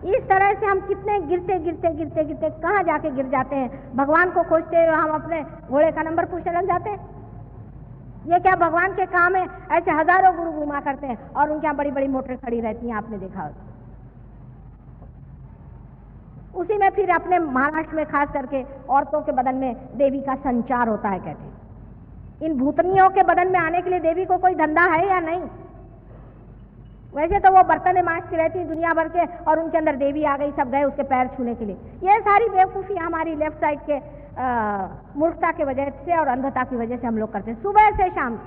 इस तरह से हम कितने गिरते गिरते गिरते गिरते कहाँ जाके गिर जाते हैं। भगवान को खोजते हुए हम अपने घोड़े का नंबर पूछने लग जाते हैं। ये क्या भगवान के काम है? ऐसे हजारों गुरु घुमा करते हैं और उनके यहाँ बड़ी बड़ी मोटरें खड़ी रहती हैं, आपने देखा होगा। उसी में फिर अपने महाराष्ट्र में खास करके औरतों के बदन में देवी का संचार होता है, कहते हैं। इन भूतनियों के बदन में आने के लिए देवी को कोई धंधा है या नहीं? वैसे तो वो बर्तन मांजती रहती दुनिया भर के और उनके अंदर देवी आ गई, सब गए उसके पैर छूने के लिए। ये सारी बेवकूफ़ी हमारी लेफ्ट साइड के मूर्खता की वजह से और अंधता की वजह से हम लोग करते हैं। सुबह से शाम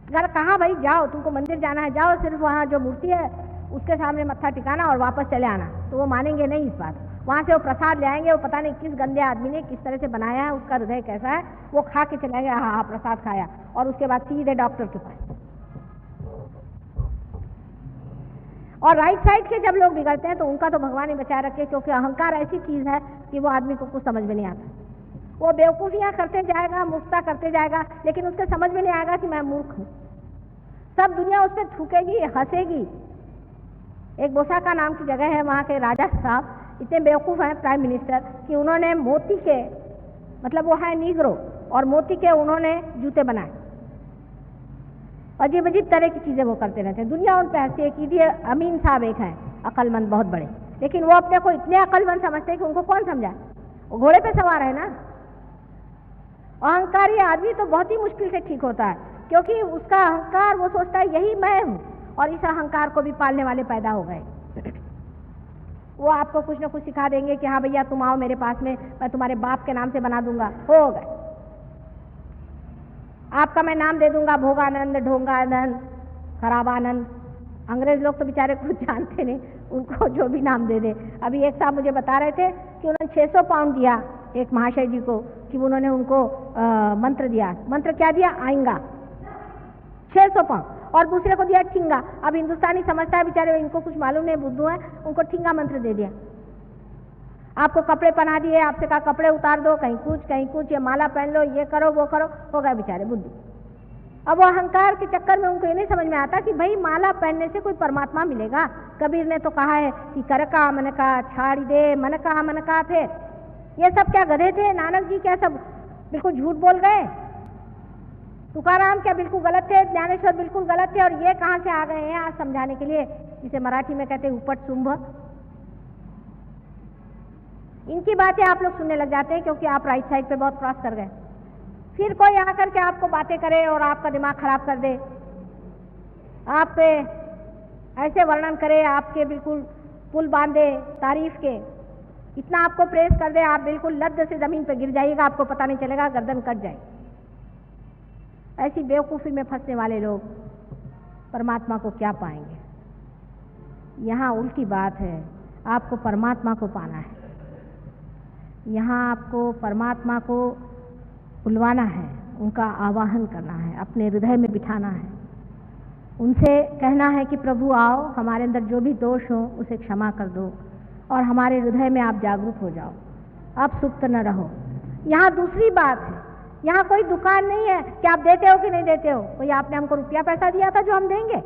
घर कहाँ भाई जाओ, तुमको मंदिर जाना है जाओ, सिर्फ वहाँ जो मूर्ति है उसके सामने मत्था टिकाना और वापस चले आना। तो वो मानेंगे नहीं इस बात। वहाँ से वो प्रसाद ले आएंगे, वो पता नहीं किस गंदे आदमी ने किस तरह से बनाया है, उसका हृदय कैसा है, वो खा के चले गए, हाँ प्रसाद खाया, और उसके बाद सीधे डॉक्टर के पास। और राइट साइड के जब लोग बिगड़ते हैं तो उनका तो भगवान ही बचाए रखे, क्योंकि अहंकार ऐसी चीज है कि वो आदमी को कुछ समझ में नहीं आता। वो बेवकूफियां करते जाएगा, मुफ्ता करते जाएगा, लेकिन उसके समझ में नहीं आएगा कि मैं मूर्ख हूं। सब दुनिया उस पर थूकेगी, हंसेगी। एक बोसाका नाम की जगह है, वहाँ के राजा साहब इतने बेवकूफ हैं प्राइम मिनिस्टर कि उन्होंने मोती के, मतलब वो है नीग्रो, और मोती के उन्होंने जूते बनाए। अजीब अजीब तरह की चीजें वो करते रहते हैं। दुनिया उन पे हंसती है कि ये अमीन साहब एक हैं अक्लमंद बहुत बड़े, लेकिन वो अपने को इतने अक्लमंद समझते हैं कि उनको कौन समझाए। वो घोड़े पे सवार है ना। अहंकारी आदमी तो बहुत ही मुश्किल से ठीक होता है, क्योंकि उसका अहंकार, वो सोचता है यही मैं हूं, और इस अहंकार को भी पालने वाले पैदा हो गए। वो आपको कुछ ना कुछ सिखा देंगे कि हाँ भैया तुम आओ मेरे पास में, मैं तुम्हारे बाप के नाम से बना दूंगा, हो गए। आपका मैं नाम दे दूंगा भोगानंद, ढोंगानंद, खराबानंद। अंग्रेज लोग तो बेचारे कुछ जानते नहीं, उनको जो भी नाम दे दे। अभी एक साहब मुझे बता रहे थे कि उन्होंने 600 पाउंड दिया एक महाशय जी को, कि उन्होंने उनको मंत्र दिया। मंत्र क्या दिया? आएंगा। 600 पाउंड। और दूसरे को दिया ठिंगा। अब हिंदुस्तानी समझता है बेचारे, इनको कुछ मालूम नहीं, बुद्धू है, उनको ठिंगा मंत्र दे दिया। आपको कपड़े पहना दिए, आपसे कहा कपड़े उतार दो, कहीं कुछ, ये माला पहन लो, ये करो वो करो, हो गए बेचारे बुद्धू। अब वो अहंकार के चक्कर में उनको ये नहीं समझ में आता कि भाई माला पहनने से कोई परमात्मा मिलेगा। कबीर ने तो कहा है कि कर का मन का छाड़ी दे, मन का फिर। ये सब क्या गधे थे? नानक जी क्या सब बिल्कुल झूठ बोल गए? तुकाराम क्या बिल्कुल गलत थे? ज्ञानेश्वर बिल्कुल गलत थे? और ये कहाँ से आ गए हैं आज समझाने के लिए, जिसे मराठी में कहते हैं उपट शुंभ। इनकी बातें आप लोग सुनने लग जाते हैं क्योंकि आप राइट साइड पे बहुत क्रॉस कर गए। फिर कोई आकर के आपको बातें करे और आपका दिमाग खराब कर दे, आप पे ऐसे वर्णन करे, आपके बिल्कुल पुल बांधे तारीफ के, इतना आपको प्रेस कर दे, आप बिल्कुल लद्द से जमीन पे गिर जाइएगा, आपको पता नहीं चलेगा, गर्दन कट जाए। ऐसी बेवकूफ़ी में फंसने वाले लोग परमात्मा को क्या पाएंगे? यहाँ उल्टी बात है, आपको परमात्मा को पाना है। यहाँ आपको परमात्मा को बुलवाना है, उनका आवाहन करना है, अपने हृदय में बिठाना है, उनसे कहना है कि प्रभु आओ, हमारे अंदर जो भी दोष हो उसे क्षमा कर दो और हमारे हृदय में आप जागरूक हो जाओ, आप सुप्त न रहो। यहाँ दूसरी बात है, यहाँ कोई दुकान नहीं है कि आप देते हो कि नहीं देते हो, कोई आपने हमको रुपया पैसा दिया था जो हम देंगे।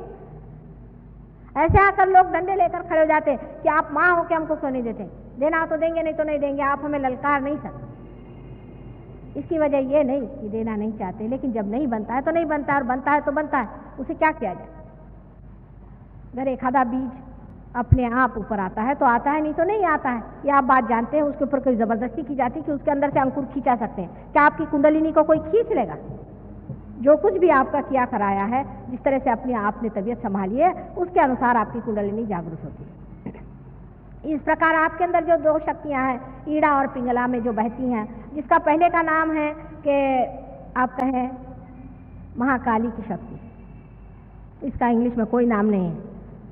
ऐसे आकर लोग डंडे लेकर खड़े हो जाते कि आप माँ हो के हमको क्यों नहीं देते, देना तो देंगे नहीं तो नहीं देंगे, आप हमें ललकार नहीं सकते। इसकी वजह ये नहीं कि देना नहीं चाहते, लेकिन जब नहीं बनता है तो नहीं बनता है, और बनता है तो बनता है, उसे क्या किया जाए। अगर एक आधा बीज अपने आप ऊपर आता है तो आता है, नहीं तो नहीं आता है। ये आप बात जानते हैं। उसके ऊपर कोई जबरदस्ती की जाती है कि उसके अंदर से अंकुर खींचा सकते हैं। क्या आपकी कुंडलिनी को कोई खींच लेगा? जो कुछ भी आपका किया कराया है, जिस तरह से अपनी आपने तबीयत संभाली है, उसके अनुसार आपकी कुंडलिनी जागरूक होती है। इस प्रकार आपके अंदर जो दो शक्तियां हैं, ईड़ा और पिंगला में जो बहती हैं, जिसका पहले का नाम है कि आप कहें महाकाली की शक्ति। इसका इंग्लिश में कोई नाम नहीं है।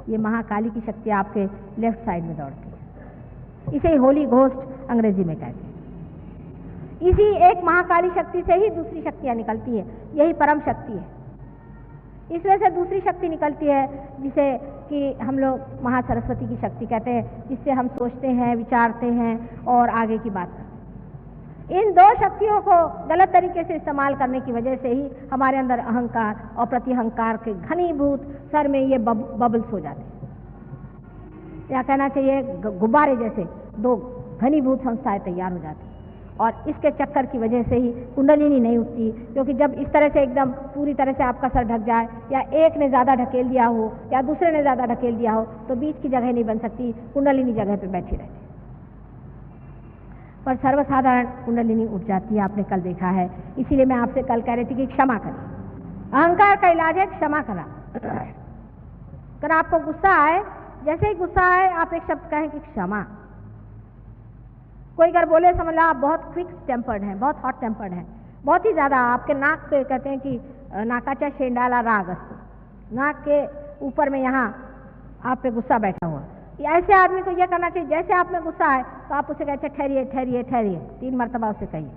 ये महाकाली की शक्ति आपके लेफ्ट साइड में दौड़ती है। इसे होली घोस्ट अंग्रेजी में कहते हैं। इसी एक महाकाली शक्ति से ही दूसरी शक्तियां निकलती है। यही परम शक्ति है। इसमें से दूसरी शक्ति निकलती है जिसे कि हम लोग महासरस्वती की शक्ति कहते हैं, जिससे हम सोचते हैं, विचारते हैं और आगे की बात करते हैं। इन दो शक्तियों को गलत तरीके से इस्तेमाल करने की वजह से ही हमारे अंदर अहंकार और प्रतिअहंकार के घनीभूत सर में ये बबल्स हो जाते हैं। या कहना चाहिए गुब्बारे जैसे दो घनीभूत संस्थाएं तैयार हो जाती हैं। और इसके चक्कर की वजह से ही कुंडलिनी नहीं उठती, क्योंकि जब इस तरह से एकदम पूरी तरह से आपका सर ढक जाए, या एक ने ज़्यादा ढकेल दिया हो या दूसरे ने ज़्यादा ढकेल दिया हो, तो बीच की जगह नहीं बन सकती, कुंडलिनी जगह पे बैठी रहती। पर सर्वसाधारण कुंडलिनी उठ जाती है, आपने कल देखा है। इसीलिए मैं आपसे कल कह रही थी कि क्षमा करें। अहंकार का इलाज है क्षमा करना। अगर आपको गुस्सा आए, जैसे ही गुस्सा आए आप एक शब्द कहें कि क्षमा। कोई अगर बोले समझ लो आप बहुत क्विक टेम्पर्ड हैं, बहुत हॉट टेम्पर्ड हैं, बहुत ही ज़्यादा, आपके नाक पे कहते हैं कि नाकाचा शेंडाला राग अस्तु, नाक के ऊपर में यहाँ आप पे गुस्सा बैठा हुआ। ऐसे आदमी को यह करना चाहिए, जैसे आप में गुस्सा है तो आप उसे कहते ठहरिए ठहरिए ठहरिए, 3 मरतबा उसे कहिए,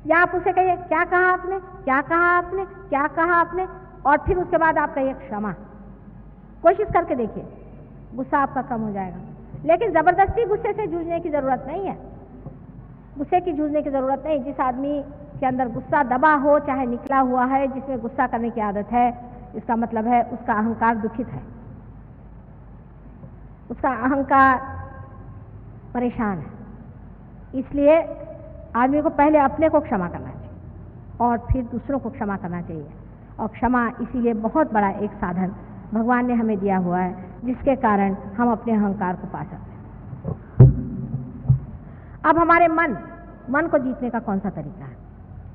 या आप उसे कहिए क्या कहा आपने, क्या कहा आपने, क्या कहा आपने, और फिर उसके बाद आप कहिए क्षमा। कोशिश करके देखिए, गुस्सा आपका कम हो जाएगा। लेकिन ज़बरदस्ती गुस्से से जूझने की ज़रूरत नहीं है। गुस्से की जूझने की ज़रूरत नहीं। जिस आदमी के अंदर गुस्सा दबा हो, चाहे निकला हुआ है, जिसमें गुस्सा करने की आदत है, इसका मतलब है उसका अहंकार दुखित है, उसका अहंकार परेशान है। इसलिए आदमी को पहले अपने को क्षमा करना चाहिए और फिर दूसरों को क्षमा करना चाहिए। और क्षमा इसीलिए बहुत बड़ा एक साधन भगवान ने हमें दिया हुआ है, जिसके कारण हम अपने अहंकार को पा सकते हैं। अब हमारे मन को जीतने का कौन सा तरीका है?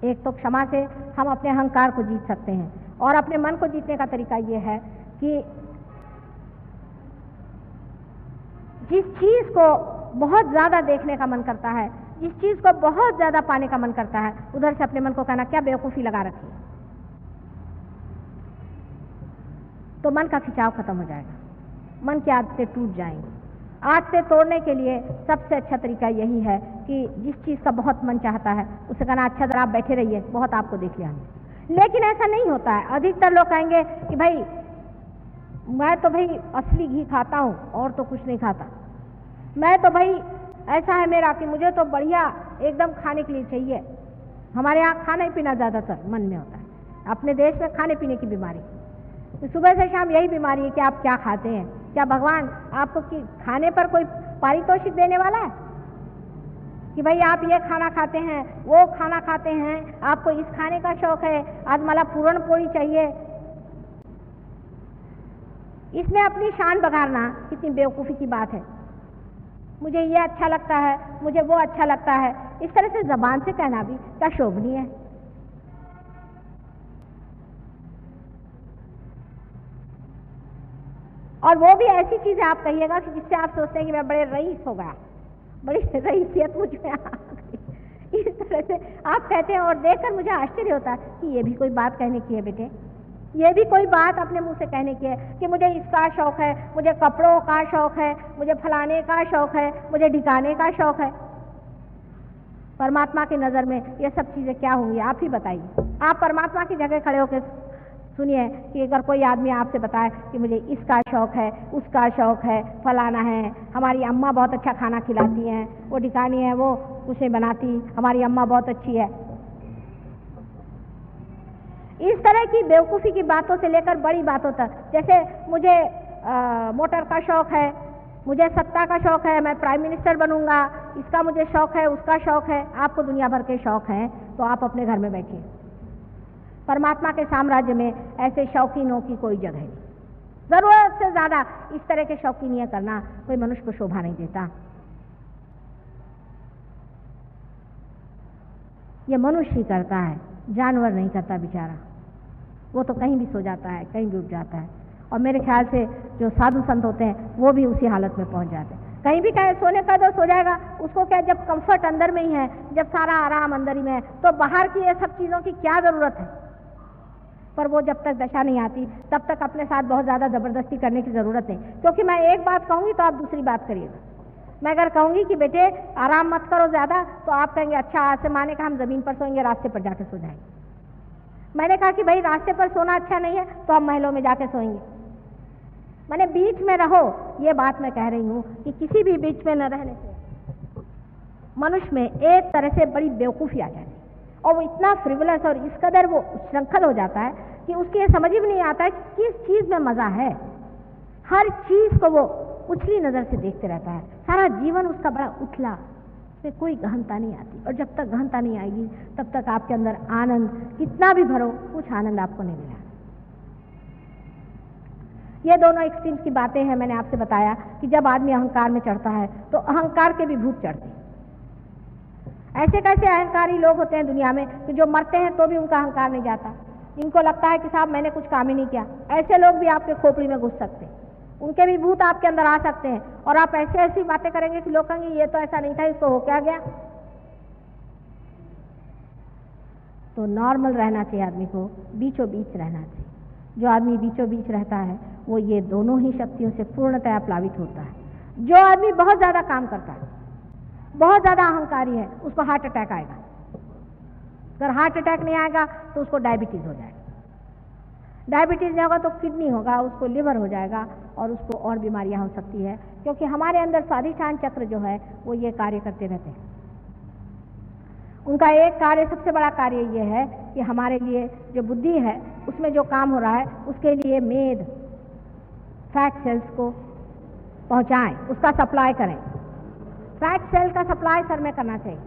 एक तो क्षमा से हम अपने अहंकार को जीत सकते हैं, और अपने मन को जीतने का तरीका ये है कि जिस चीज़ को बहुत ज़्यादा देखने का मन करता है, जिस चीज़ को बहुत ज़्यादा पाने का मन करता है, उधर से अपने मन को कहना क्या बेवकूफ़ी लगा रखी है, तो मन का खिंचाव खत्म हो जाएगा, मन की आदतें टूट जाएंगी। आदतें तोड़ने के लिए सबसे अच्छा तरीका यही है कि जिस चीज़ का बहुत मन चाहता है उसे कहना अच्छा जरा आप बैठे रहिए, बहुत आपको देख लिया हमने। लेकिन ऐसा नहीं होता है। अधिकतर लोग कहेंगे कि भाई मैं तो भाई असली घी खाता हूँ और तो कुछ नहीं खाता, मैं तो भाई ऐसा है मेरा कि मुझे तो बढ़िया एकदम खाने के लिए चाहिए। हमारे यहाँ खाना पीना ज़्यादातर मन में होता है। अपने देश में खाने पीने की बीमारी, तो सुबह से शाम यही बीमारी है कि आप क्या खाते हैं। क्या भगवान आपको कि खाने पर कोई पारितोषिक देने वाला है कि भाई आप ये खाना खाते हैं, वो खाना खाते हैं, आपको इस खाने का शौक है, आज मला पूरण पोड़ी चाहिए। इसमें अपनी शान बघारना कितनी बेवकूफ़ी की बात है। मुझे ये अच्छा लगता है, मुझे वो अच्छा लगता है, इस तरह से जबान से कहना भी क्या शोभनीय है। और वो भी ऐसी चीज़ें आप कहिएगा कि जिससे आप सोचते हैं कि मैं बड़े रईस हो गया, बड़ी रईसियत मुझ में आ गई, इस तरह से आप कहते हैं। और देखकर मुझे आश्चर्य होता है कि ये भी कोई बात कहने की है बेटे, ये भी कोई बात अपने मुंह से कहने की है कि मुझे इसका शौक है, मुझे कपड़ों का शौक है, मुझे फलाने का शौक है, मुझे ढिकाने का शौक है। परमात्मा की नज़र में ये सब चीज़ें क्या होंगी आप ही बताइए। आप परमात्मा की जगह खड़े होकर सुनिए कि अगर कोई आदमी आपसे बताए कि मुझे इसका शौक है, उसका शौक है, फलाना है, हमारी अम्मा बहुत अच्छा खाना खिलाती हैं, वो ढिकानी है, वो कुछ नहीं बनाती, हमारी अम्मा बहुत अच्छी है। इस तरह की बेवकूफ़ी की बातों से लेकर बड़ी बातों तक, जैसे मुझे मोटर का शौक है, मुझे सत्ता का शौक है, मैं प्राइम मिनिस्टर बनूंगा, इसका मुझे शौक है, उसका शौक है। आपको दुनिया भर के शौक हैं तो आप अपने घर में बैठिए। परमात्मा के साम्राज्य में ऐसे शौकीनों की कोई जगह नहीं। ज़रूरत से ज़्यादा इस तरह के शौकीनियाँ करना कोई मनुष्य को शोभा नहीं देता। ये मनुष्य ही करता है, जानवर नहीं करता बेचारा। वो तो कहीं भी सो जाता है, कहीं भी उठ जाता है। और मेरे ख्याल से जो साधु संत होते हैं वो भी उसी हालत में पहुंच जाते हैं। कहीं भी कहे सोने का दो सो जाएगा, उसको क्या, जब कंफर्ट अंदर में ही है, जब सारा आराम अंदर ही में है, तो बाहर की ये सब चीज़ों की क्या ज़रूरत है। पर वो जब तक दशा नहीं आती तब तक अपने साथ बहुत ज़्यादा ज़बरदस्ती करने की ज़रूरत नहीं, क्योंकि मैं एक बात कहूँगी तो आप दूसरी बात करिएगा। मैं अगर कहूँगी कि बेटे आराम मत करो ज़्यादा, तो आप कहेंगे अच्छा आज से माने का हम ज़मीन पर सोएंगे, रास्ते पर जाके सो जाएंगे। मैंने कहा कि भाई रास्ते पर सोना अच्छा नहीं है तो हम महलों में जाके सोएंगे। मैंने बीच में रहो, ये बात मैं कह रही हूँ कि किसी भी बीच में न रहने से मनुष्य में एक तरह से बड़ी बेवकूफ़ी आ जाती है, और वो इतना फ्रिवलस और इस कदर वो श्रृंखल हो जाता है कि उसकी ये समझ भी नहीं आता है कि किस चीज़ में मज़ा है। हर चीज़ को वो उछली नज़र से देखते रहता है, सारा जीवन उसका बड़ा उथला, उसमें कोई गहनता नहीं आती। और जब तक गहनता नहीं आएगी तब तक आपके अंदर आनंद कितना भी भरो, कुछ आनंद आपको नहीं मिला। ये दोनों एक्सट्रीम्स की बातें हैं। मैंने आपसे बताया कि जब आदमी अहंकार में चढ़ता है तो अहंकार के भी भूत चढ़ते हैं। ऐसे कैसे अहंकारी लोग होते हैं दुनिया में कि जो मरते हैं तो भी उनका अहंकार नहीं जाता, इनको लगता है कि साहब मैंने कुछ काम ही नहीं किया। ऐसे लोग भी आपके खोपड़ी में घुस सकते हैं, उनके भी भूत आपके अंदर आ सकते हैं, और आप ऐसे ऐसी बातें करेंगे कि लोग कहेंगे ये तो ऐसा नहीं था, इसको हो क्या गया। तो नॉर्मल रहना चाहिए आदमी को, बीचों बीच रहना चाहिए। जो आदमी बीचों बीच रहता है वो ये दोनों ही शक्तियों से पूर्णतया प्लावित होता है। जो आदमी बहुत ज़्यादा काम करता है, बहुत ज़्यादा अहंकारी है, उसको हार्ट अटैक आएगा। अगर हार्ट अटैक नहीं आएगा तो उसको डायबिटीज़ हो जाएगा, डायबिटीज़ नहीं होगा तो किडनी होगा, उसको लिवर हो जाएगा, और उसको और बीमारियां हो सकती है, क्योंकि हमारे अंदर स्वाधिष्ठान चक्र जो है वो ये कार्य करते रहते हैं। उनका एक कार्य, सबसे बड़ा कार्य ये है कि हमारे लिए जो बुद्धि है उसमें जो काम हो रहा है उसके लिए मेद फैट सेल्स को पहुंचाएं, उसका सप्लाई करें। फैट सेल का सप्लाई सर में करना चाहिए।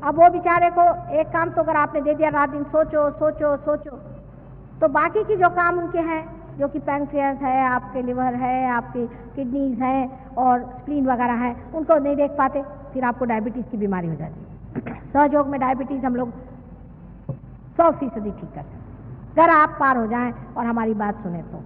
अब वो बेचारे को एक काम तो अगर आपने दे दिया, रात दिन सोचो सोचो सोचो, तो बाकी की जो काम उनके हैं, जो कि पैंक्रियास है, आपके लिवर है, आपकी किडनीज हैं और स्प्लीन वगैरह है, उनको नहीं देख पाते, फिर आपको डायबिटीज़ की बीमारी हो जाती है। सहयोग में डायबिटीज़ हम लोग 100% ठीक करते हैं। अगर आप पार हो जाएं और हमारी बात सुने तो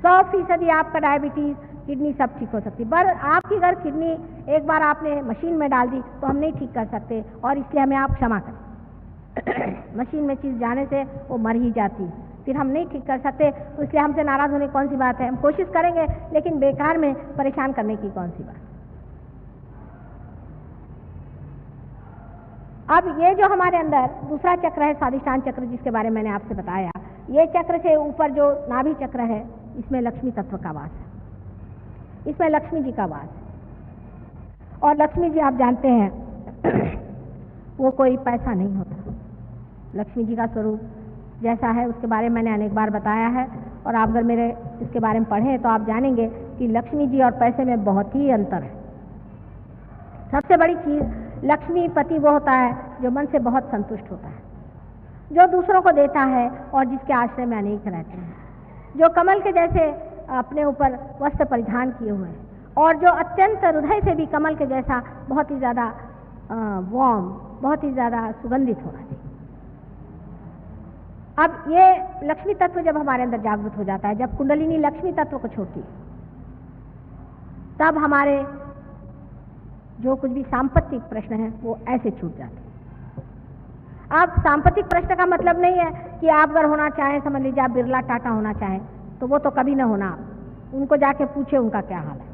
100% आपका डायबिटीज़, किडनी सब ठीक हो सकती है। पर आपकी अगर किडनी एक बार आपने मशीन में डाल दी तो हम नहीं ठीक कर सकते, और इसलिए हमें आप क्षमा करें। मशीन में चीज़ जाने से वो मर ही जाती है, फिर हम नहीं ठीक कर सकते, तो इसलिए हमसे नाराज़ होने कौन सी बात है। हम कोशिश करेंगे लेकिन बेकार में परेशान करने की कौन सी बात। अब ये जो हमारे अंदर दूसरा चक्र है स्वाधिष्ठान चक्र, जिसके बारे में मैंने आपसे बताया, ये चक्र से ऊपर जो नाभि चक्र है इसमें लक्ष्मी तत्व का वास है, इसमें लक्ष्मी जी का वास है। और लक्ष्मी जी आप जानते हैं वो कोई पैसा नहीं होता। लक्ष्मी जी का स्वरूप जैसा है उसके बारे में मैंने अनेक बार बताया है, और आप अगर मेरे इसके बारे में पढ़ें तो आप जानेंगे कि लक्ष्मी जी और पैसे में बहुत ही अंतर है। सबसे बड़ी चीज़, लक्ष्मीपति वो होता है जो मन से बहुत संतुष्ट होता है, जो दूसरों को देता है और जिसके आश्रय में अनेक रहते हैं, जो कमल के जैसे अपने ऊपर वस्त्र परिधान किए हुए हैं, और जो अत्यंत हृदय से भी कमल के जैसा बहुत ही ज़्यादा वार्म, बहुत ही ज़्यादा सुगंधित होना चाहिए। अब ये लक्ष्मी तत्व जब हमारे अंदर जागृत हो जाता है, जब कुंडलिनी लक्ष्मी तत्व को छोड़ती है, तब हमारे जो कुछ भी सांपत्तिक प्रश्न है वो ऐसे छूट जाते हैं। अब सांपत्तिक प्रश्न का मतलब नहीं है कि आप अगर होना चाहें, समझ लीजिए आप बिरला टाटा होना चाहें, तो वो तो कभी ना होना। आप उनको जाके पूछे उनका क्या हाल है।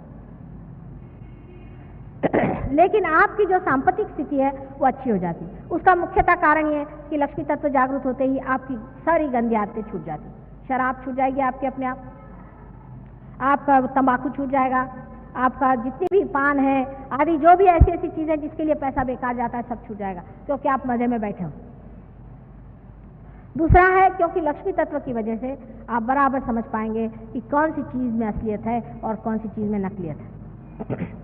लेकिन आपकी जो सांपत्तिक स्थिति है वो अच्छी हो जाती है। उसका मुख्यतः कारण ये है कि लक्ष्मी तत्व जागृत होते ही आपकी सारी गंदी आदतें छूट जाती। शराब छूट जाएगी आपके अपने आप, आपका तंबाकू छूट जाएगा, आपका जितनी भी पान है आदि जो भी ऐसी ऐसी चीज़ें जिसके लिए पैसा बेकार जाता है सब छूट जाएगा, क्योंकि आप मज़े में बैठे हो। दूसरा है क्योंकि लक्ष्मी तत्व की वजह से आप बराबर समझ पाएंगे कि कौन सी चीज़ में असलियत है और कौन सी चीज़ में नकलियत है।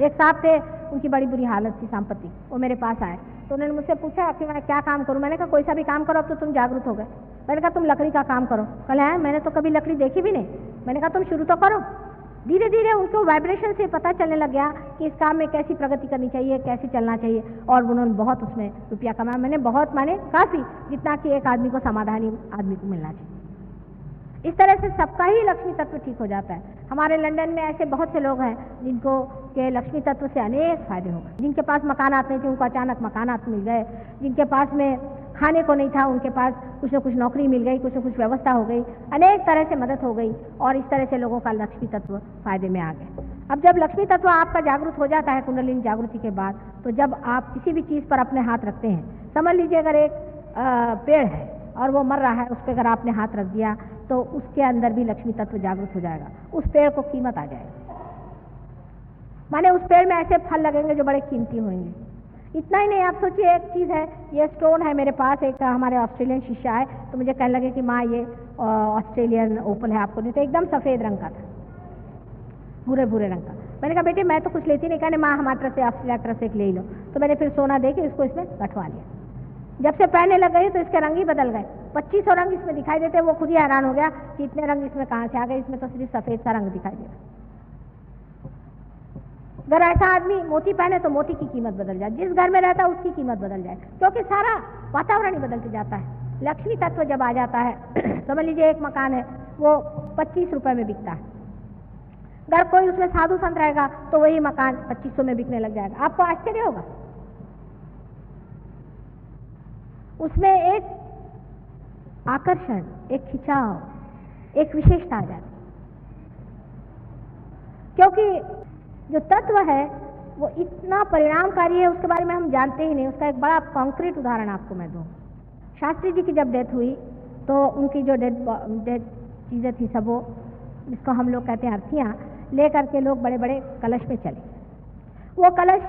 एक साहब थे, उनकी बड़ी बुरी हालत थी सांपत्ति, वो मेरे पास आए तो उन्होंने मुझसे पूछा कि मैं क्या काम करूं। मैंने कहा कोई सा भी काम करो, अब तो तुम जागरूक हो गए। मैंने कहा तुम लकड़ी का काम करो। कल है मैंने तो कभी लकड़ी देखी भी नहीं। मैंने कहा तुम शुरू तो करो। धीरे धीरे उनको वाइब्रेशन से पता चलने लग गया कि इस काम में कैसी प्रगति करनी चाहिए, कैसे चलना चाहिए, और उन्होंने बहुत उसमें रुपया कमाया। मैंने बहुत, माने काफ़ी, जितना कि एक आदमी को समाधानी आदमी को मिलना चाहिए। इस तरह से सबका ही लक्ष्मी तत्व ठीक हो जाता है। हमारे लंदन में ऐसे बहुत से लोग हैं जिनको के लक्ष्मी तत्व से अनेक फायदे हो गए। जिनके पास मकानात नहीं थे उनको अचानक मकानात मिल गए, जिनके पास में खाने को नहीं था उनके पास कुछ न कुछ नौकरी मिल गई, कुछ न कुछ व्यवस्था हो गई, अनेक तरह से मदद हो गई और इस तरह से लोगों का लक्ष्मी तत्व फायदे में आ गए। अब जब लक्ष्मी तत्व आपका जागरूक हो जाता है कुंडलिनी जागृति के बाद, तो जब आप किसी भी चीज़ पर अपने हाथ रखते हैं, समझ लीजिए अगर एक पेड़ है और वो मर रहा है, उस पर अगर आपने हाथ रख दिया तो उसके अंदर भी लक्ष्मी तत्व जागृत हो जाएगा, उस पेड़ को कीमत आ जाएगी। माने उस पेड़ में ऐसे फल लगेंगे जो बड़े कीमती होंगे। इतना ही नहीं, आप सोचिए एक चीज़ है, ये स्टोन है मेरे पास, एक हमारे ऑस्ट्रेलियन शिष्य आए तो मुझे कहने लगे कि माँ ये ऑस्ट्रेलियन ओपल है आपको नहीं, तो एकदम सफ़ेद रंग का था, भूरे भूरे रंग का। मैंने कहा बेटे मैं तो कुछ लेती नहीं, कहने माँ हमारी तरफ से ऑस्ट्रेलिया तरफ से एक ले लो। तो मैंने फिर सोना दे के इसको इसमें गठवा लिया। जब से पहनने लग गई तो इसके रंग ही बदल गए, 2500 रंग इसमें दिखाई देते। वो खुद ही हैरान हो गया कि इतने रंग इसमें कहाँ से आ गए, इसमें तो सिर्फ सफ़ेद सा रंग दिखाई दे रहा। अगर ऐसा आदमी मोती पहने तो मोती की कीमत बदल जाए, जिस घर में रहता है उसकी कीमत बदल जाए, क्योंकि सारा वातावरण ही बदलते जाता है। लक्ष्मी तत्व जब आ जाता है समझ लीजिए एक मकान है वो 25 रुपए में बिकता है, अगर कोई उसमें साधु संत रहेगा तो वही मकान 2500 में बिकने लग जाएगा। आपको आश्चर्य होगा, उसमें एक आकर्षण, एक खिंचाव, एक विशेषता आ जाती, क्योंकि जो तत्व है वो इतना परिणामकारी है उसके बारे में हम जानते ही नहीं। उसका एक बड़ा कॉन्क्रीट उदाहरण आपको मैं दूं। शास्त्री जी की जब डेथ हुई तो उनकी जो डेड चीज़ें थी सब वो, जिसको हम लोग कहते हैं अर्थियाँ, ले करके लोग बड़े बड़े कलश में चले। वो कलश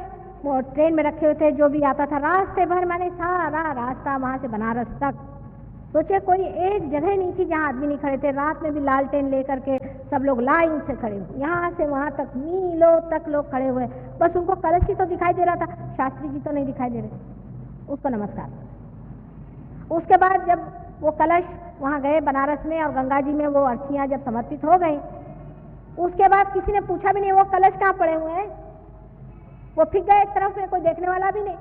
वो ट्रेन में रखे हुए थे, जो भी आता था रास्ते भर, मैंने सारा रास्ता वहाँ से बनारस तक, सोचिए कोई एक जगह नहीं थी जहाँ आदमी नहीं खड़े थे। रात में भी लालटेन लेकर के सब लोग लाइन से खड़े हुए, यहाँ से वहाँ तक मीलों तक लोग खड़े हुए, बस उनको कलश ही तो दिखाई दे रहा था, शास्त्री जी तो नहीं दिखाई दे रहे। उसको नमस्कार। उसके बाद जब वो कलश वहाँ गए बनारस में और गंगा जी में वो अर्थियाँ जब समर्पित हो गई, उसके बाद किसी ने पूछा भी नहीं वो कलश कहाँ पड़े हुए हैं, वो फिर गए एक तरफ में, कोई देखने वाला भी नहीं।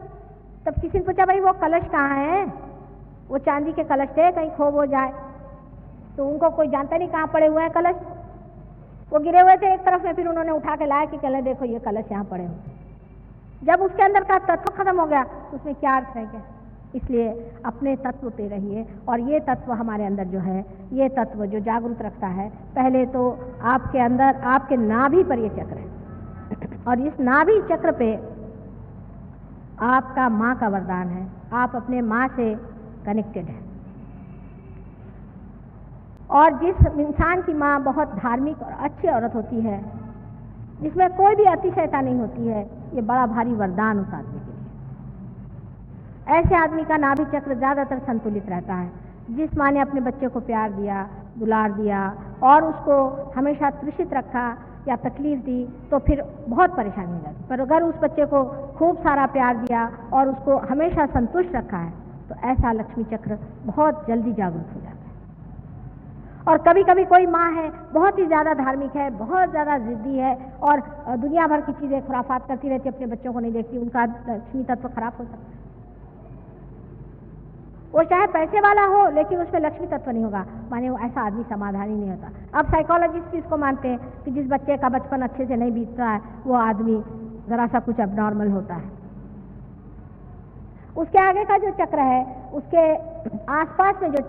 तब किसी ने पूछा भाई वो कलश कहाँ है, वो चांदी के कलश थे, कहीं खो हो जाए, तो उनको कोई जानता नहीं कहाँ पड़े हुए हैं कलश, वो गिरे हुए थे एक तरफ में। फिर उन्होंने उठा के लाया कि चले देखो ये कलश यहाँ पड़े हुए। जब उसके अंदर का तत्व खत्म हो गया उसमें क्या अर्थ रह गया। इसलिए अपने तत्व पे रहिए, और ये तत्व हमारे अंदर जो है, ये तत्व जो जागरूक रखता है, पहले तो आपके अंदर आपके नाभि पर ये चक्र है, और इस नाभि चक्र पे आपका माँ का वरदान है, आप अपने माँ से कनेक्टेड है। और जिस इंसान की माँ बहुत धार्मिक और अच्छी औरत होती है, जिसमें कोई भी अतिशयता नहीं होती है, ये बड़ा भारी वरदान उस आदमी के लिए। ऐसे आदमी का नाभि चक्र ज़्यादातर संतुलित रहता है। जिस माँ ने अपने बच्चे को प्यार दिया, दुलार दिया और उसको हमेशा तृषित रखा या तकलीफ दी, तो फिर बहुत परेशानी हो जाती। पर अगर उस बच्चे को खूब सारा प्यार दिया और उसको हमेशा संतुष्ट रखा है, तो ऐसा लक्ष्मी चक्र बहुत जल्दी जागरूक हो जाता है। और कभी कभी कोई माँ है बहुत ही ज़्यादा धार्मिक है, बहुत ज़्यादा जिद्दी है और दुनिया भर की चीज़ें खुराफात करती रहती, अपने बच्चों को नहीं देखती, उनका लक्ष्मी तत्व खराब हो सकता है। वो चाहे पैसे वाला हो लेकिन उसमें लक्ष्मी तत्व नहीं होगा, माने वो ऐसा आदमी समाधानी नहीं होता। अब साइकोलॉजिस्ट भी इसको मानते हैं कि जिस बच्चे का बचपन अच्छे से नहीं बीतता है वो आदमी ज़रा सा कुछ अबनॉर्मल होता है। उसके आगे का जो चक्र है, उसके आसपास में जो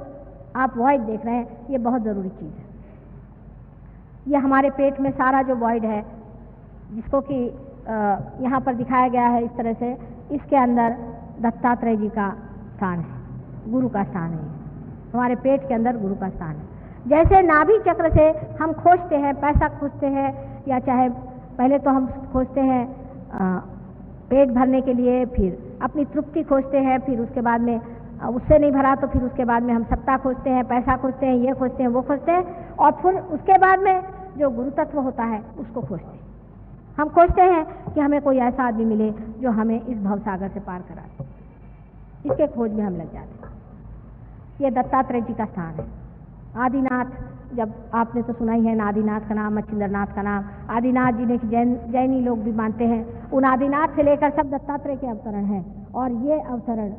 आप वॉइड देख रहे हैं, ये बहुत ज़रूरी चीज़ है। ये हमारे पेट में सारा जो वॉइड है, जिसको कि यहाँ पर दिखाया गया है इस तरह से, इसके अंदर दत्तात्रेय जी का स्थान है, गुरु का स्थान है। हमारे पेट के अंदर गुरु का स्थान है। जैसे नाभि चक्र से हम खोजते हैं, पैसा खोजते हैं, या चाहे पहले तो हम खोजते हैं पेट भरने के लिए, फिर अपनी तृप्ति खोजते हैं, फिर उसके बाद में उससे नहीं भरा तो फिर उसके बाद में हम सत्ता खोजते हैं, पैसा खोजते हैं, ये खोजते हैं, वो खोजते हैं, और फिर उसके बाद में जो गुरु तत्व होता है उसको खोजते हैं। हम खोजते हैं कि हमें कोई ऐसा आदमी मिले जो हमें इस भवसागर से पार करा दे, इसके खोज में हम लग जाते हैं। ये दत्तात्रेय जी का स्थान है। आदिनाथ, जब आपने तो सुना ही है आदिनाथ का नाम, मच्छिंद्रनाथ का नाम, आदिनाथ जी ने जैनी लोग भी मानते हैं। उन आदिनाथ से लेकर सब दत्तात्रेय के अवतरण हैं, और ये अवतरण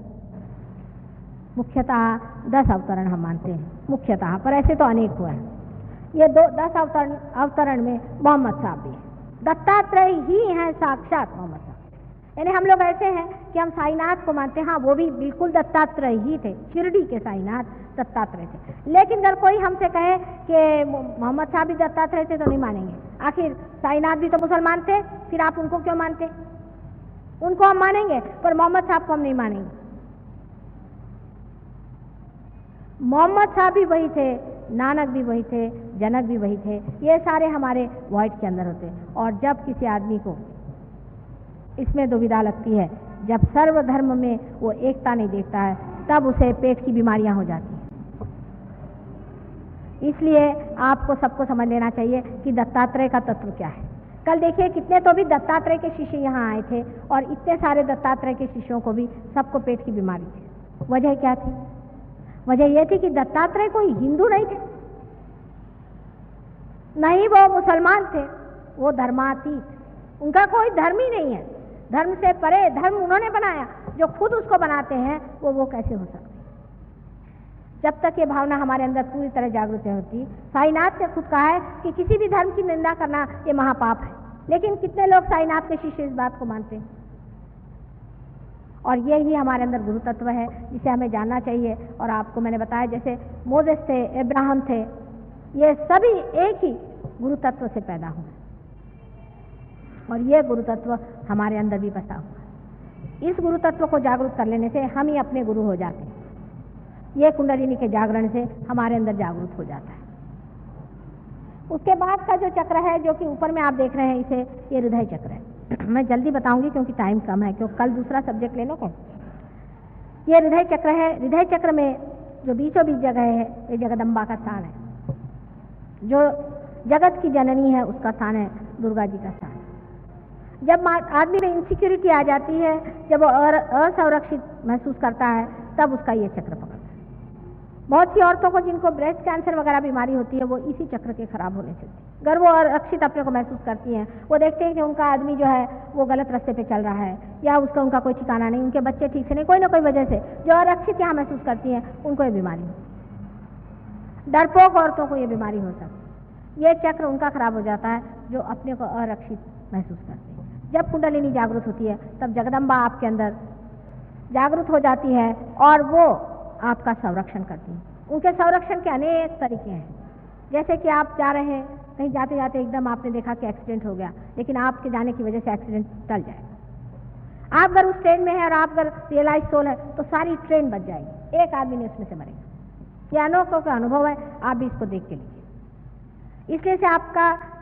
मुख्यतः 10 अवतरण हम मानते हैं मुख्यतः, पर ऐसे तो अनेक हुए हैं। ये 10 अवतरण में मोहम्मद साहब भी हैं। दत्तात्रेय ही हैं साक्षात मोहम्मद साहब। यानी हम लोग ऐसे हैं कि हम साईनाथ को मानते हैं, हाँ वो भी बिल्कुल दत्तात्रेय ही थे, शिरडी के साईनाथ दत्तात्रेय थे। लेकिन अगर कोई हमसे कहे कि मोहम्मद साहब भी दत्तात्रेय थे तो नहीं मानेंगे। आखिर साईनाथ भी तो मुसलमान थे, फिर आप उनको क्यों मानते? उनको हम मानेंगे पर मोहम्मद साहब को हम नहीं मानेंगे। मोहम्मद साहब भी वही थे, नानक भी वही थे, जनक भी वही थे, ये सारे हमारे वॉइड के अंदर होते हैं। और जब किसी आदमी को इसमें दुविधा लगती है, जब सर्वधर्म में वो एकता नहीं देखता है, तब उसे पेट की बीमारियां हो जाती हैं। इसलिए आपको सबको समझ लेना चाहिए कि दत्तात्रेय का तत्व क्या है। कल देखिए कितने तो भी दत्तात्रेय के शिष्य यहाँ आए थे और इतने सारे दत्तात्रेय के शिष्यों को भी सबको पेट की बीमारी थी। वजह क्या थी? वजह यह थी कि दत्तात्रेय कोई हिंदू नहीं थे, नहीं वो मुसलमान थे, वो धर्मातीत, उनका कोई धर्म ही नहीं है। धर्म से परे धर्म उन्होंने बनाया, जो खुद उसको बनाते हैं वो कैसे हो सकते? जब तक ये भावना हमारे अंदर पूरी तरह जागृत होती। साईनाथ ने खुद कहा है कि किसी भी धर्म की निंदा करना ये महापाप है, लेकिन कितने लोग साईनाथ के शिष्य इस बात को मानते हैं? और ये ही हमारे अंदर गुरु तत्व है जिसे हमें जानना चाहिए। और आपको मैंने बताया जैसे मोसेस थे, अब्राहम थे, ये सभी एक ही गुरु तत्व से पैदा हुए और ये गुरु तत्व हमारे अंदर भी बसा हुआ है। इस गुरु तत्व को जागरूक कर लेने से हम ही अपने गुरु हो जाते हैं। ये कुंडलिनी के जागरण से हमारे अंदर जागरूक हो जाता है। उसके बाद का जो चक्र है, जो कि ऊपर में आप देख रहे हैं, इसे ये हृदय चक्र है। मैं जल्दी बताऊंगी क्योंकि टाइम कम है, क्योंकि कल दूसरा सब्जेक्ट लेने को। ये हृदय चक्र है। हृदय चक्र में जो बीचों बीच जगह है, ये जगदम्बा का स्थान है। जो जगत की जननी है उसका स्थान है, दुर्गा जी का स्थान। जब आदमी में इनसिक्योरिटी आ जाती है, जब वो असुरक्षित महसूस करता है, तब उसका ये चक्र पकड़ता है। बहुत सी औरतों को जिनको ब्रेस्ट कैंसर वगैरह बीमारी होती है, वो इसी चक्र के खराब होने से, अगर वो अरक्षित अपने को महसूस करती हैं, वो देखते हैं कि उनका आदमी जो है वो गलत रास्ते पे चल रहा है या उनका कोई ठिकाना नहीं, उनके बच्चे ठीक से नहीं, कोई ना कोई वजह से जो अरक्षित यहाँ महसूस करती हैं, उनको ये बीमारी हो। डरपोक औरतों को ये बीमारी हो सकती है। ये चक्र उनका खराब हो जाता है जो अपने को अरक्षित महसूस करते हैं। जब कुंडलिनी जागृत होती है, तब जगदम्बा आपके अंदर जागृत हो जाती है और वो आपका संरक्षण करती है। उनके संरक्षण के अनेक तरीके हैं। जैसे कि आप जा रहे हैं, कहीं जाते जाते एकदम आपने देखा कि एक्सीडेंट हो गया, लेकिन आपके जाने की वजह से एक्सीडेंट टल जाएगा। आप अगर उस ट्रेन में है और आप अगर रियलाइज सोल है, तो सारी ट्रेन बच जाएगी, एक आदमी ने उसमें से मरेगा। ये अनोखा का अनुभव है, आप भी इसको देख के लीजिए।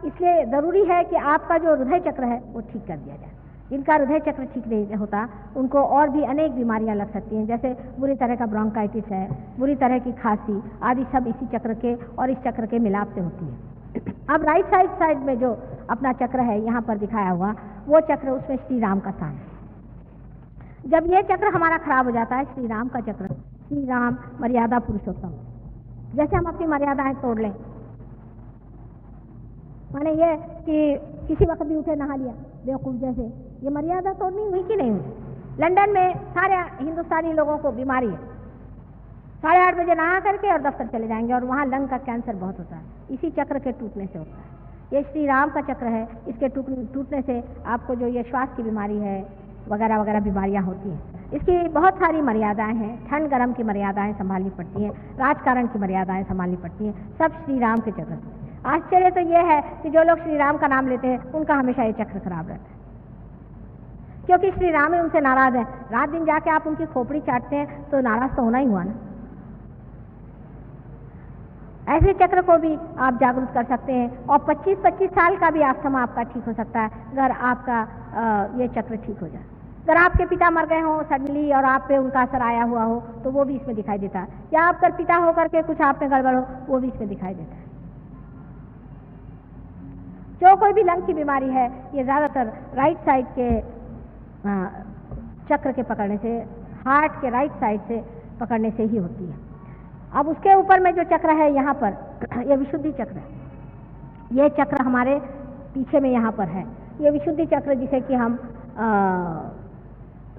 इसलिए जरूरी है कि आपका जो हृदय चक्र है वो ठीक कर दिया जाए। जिनका हृदय चक्र ठीक नहीं होता, उनको और भी अनेक बीमारियां लग सकती हैं, जैसे बुरी तरह का ब्रोंकाइटिस है, बुरी तरह की खांसी आदि, सब इसी चक्र के और इस चक्र के मिलाप से होती है। अब राइट साइड में जो अपना चक्र है यहाँ पर दिखाया हुआ, वो चक्र, उसमें श्री राम का स्थान है। जब ये चक्र हमारा खराब हो जाता है, श्री राम का चक्र, श्री राम मर्यादा पुरुषोत्तम, जैसे हम अपनी मर्यादाएं तोड़ लें, माने ये कि किसी वक्त भी उठे नहा लिया बेवकूफ जैसे, ये मर्यादा तोड़नी हुई कि नहीं हुई? लंदन में सारे हिंदुस्तानी लोगों को बीमारी है, 8:30 बजे नहा करके और दफ्तर चले जाएंगे और वहाँ लंग का कैंसर बहुत होता है, इसी चक्र के टूटने से होता है। ये श्री राम का चक्र है, इसके टूटने से आपको जो ये श्वास की बीमारी है वगैरह वगैरह बीमारियाँ होती हैं। इसकी बहुत सारी मर्यादाएं हैं। ठंड गर्म की मर्यादाएं संभालनी पड़ती हैं, राजकारण की मर्यादाएं संभालनी पड़ती हैं, सब श्री राम के चक्र से। आश्चर्य तो यह है कि जो लोग श्री राम का नाम लेते हैं, उनका हमेशा ये चक्र खराब रहता है, क्योंकि श्री राम ही उनसे नाराज है। रात दिन जाके आप उनकी खोपड़ी चाटते हैं तो नाराज तो होना ही हुआ ना। ऐसे चक्र को भी आप जागरूक कर सकते हैं और 25-25 साल का भी आस्थमा आपका ठीक हो सकता है अगर आपका ये चक्र ठीक हो जाए। अगर आपके पिता मर गए हों सडनली और आप पे उनका असर आया हुआ हो, तो वो भी इसमें दिखाई देता है, या आप अगर पिता होकर के कुछ आप में गड़बड़ हो, वो भी इसमें दिखाई देता है। जो कोई भी लंग की बीमारी है, ये ज़्यादातर राइट साइड के चक्र के पकड़ने से, हार्ट के राइट साइड से पकड़ने से ही होती है। अब उसके ऊपर में जो चक्र है यहाँ पर, ये विशुद्धि चक्र है। ये चक्र हमारे पीछे में यहाँ पर है, ये विशुद्धि चक्र जिसे कि हम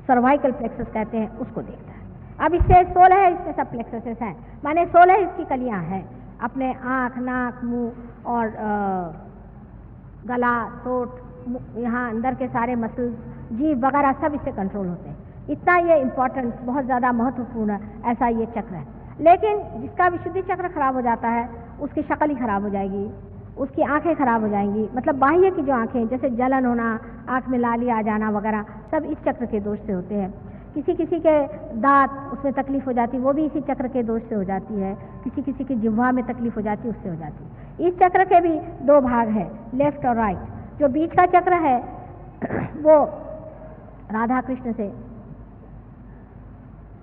सर्वाइकल प्लेक्सस कहते हैं, उसको देखता है। अब इससे 16 है, इसमें सब प्लेक्ससेस हैं, माने 16 इसकी कलियां हैं। अपने आँख, नाक, मुंह और गला, सोट, यहाँ अंदर के सारे मसल्स, जीभ वगैरह सब इससे कंट्रोल होते हैं। इतना ये इम्पोर्टेंट, बहुत ज़्यादा महत्वपूर्ण ऐसा ये चक्र है। लेकिन जिसका विशुद्धि चक्र खराब हो जाता है उसकी शक्ल ही खराब हो जाएगी, उसकी आंखें खराब हो जाएंगी। मतलब बाह्य की जो आंखें, जैसे जलन होना, आंख में लाली आ जाना वगैरह, सब इस चक्र के दोष से होते हैं। किसी किसी के दांत, उसमें तकलीफ हो जाती है, वो भी इसी चक्र के दोष से हो जाती है। किसी किसी की जिह्वा में तकलीफ हो जाती है, उससे हो जाती है। इस चक्र के भी दो भाग हैं, लेफ्ट और राइट। जो बीच का चक्र है वो राधा कृष्ण से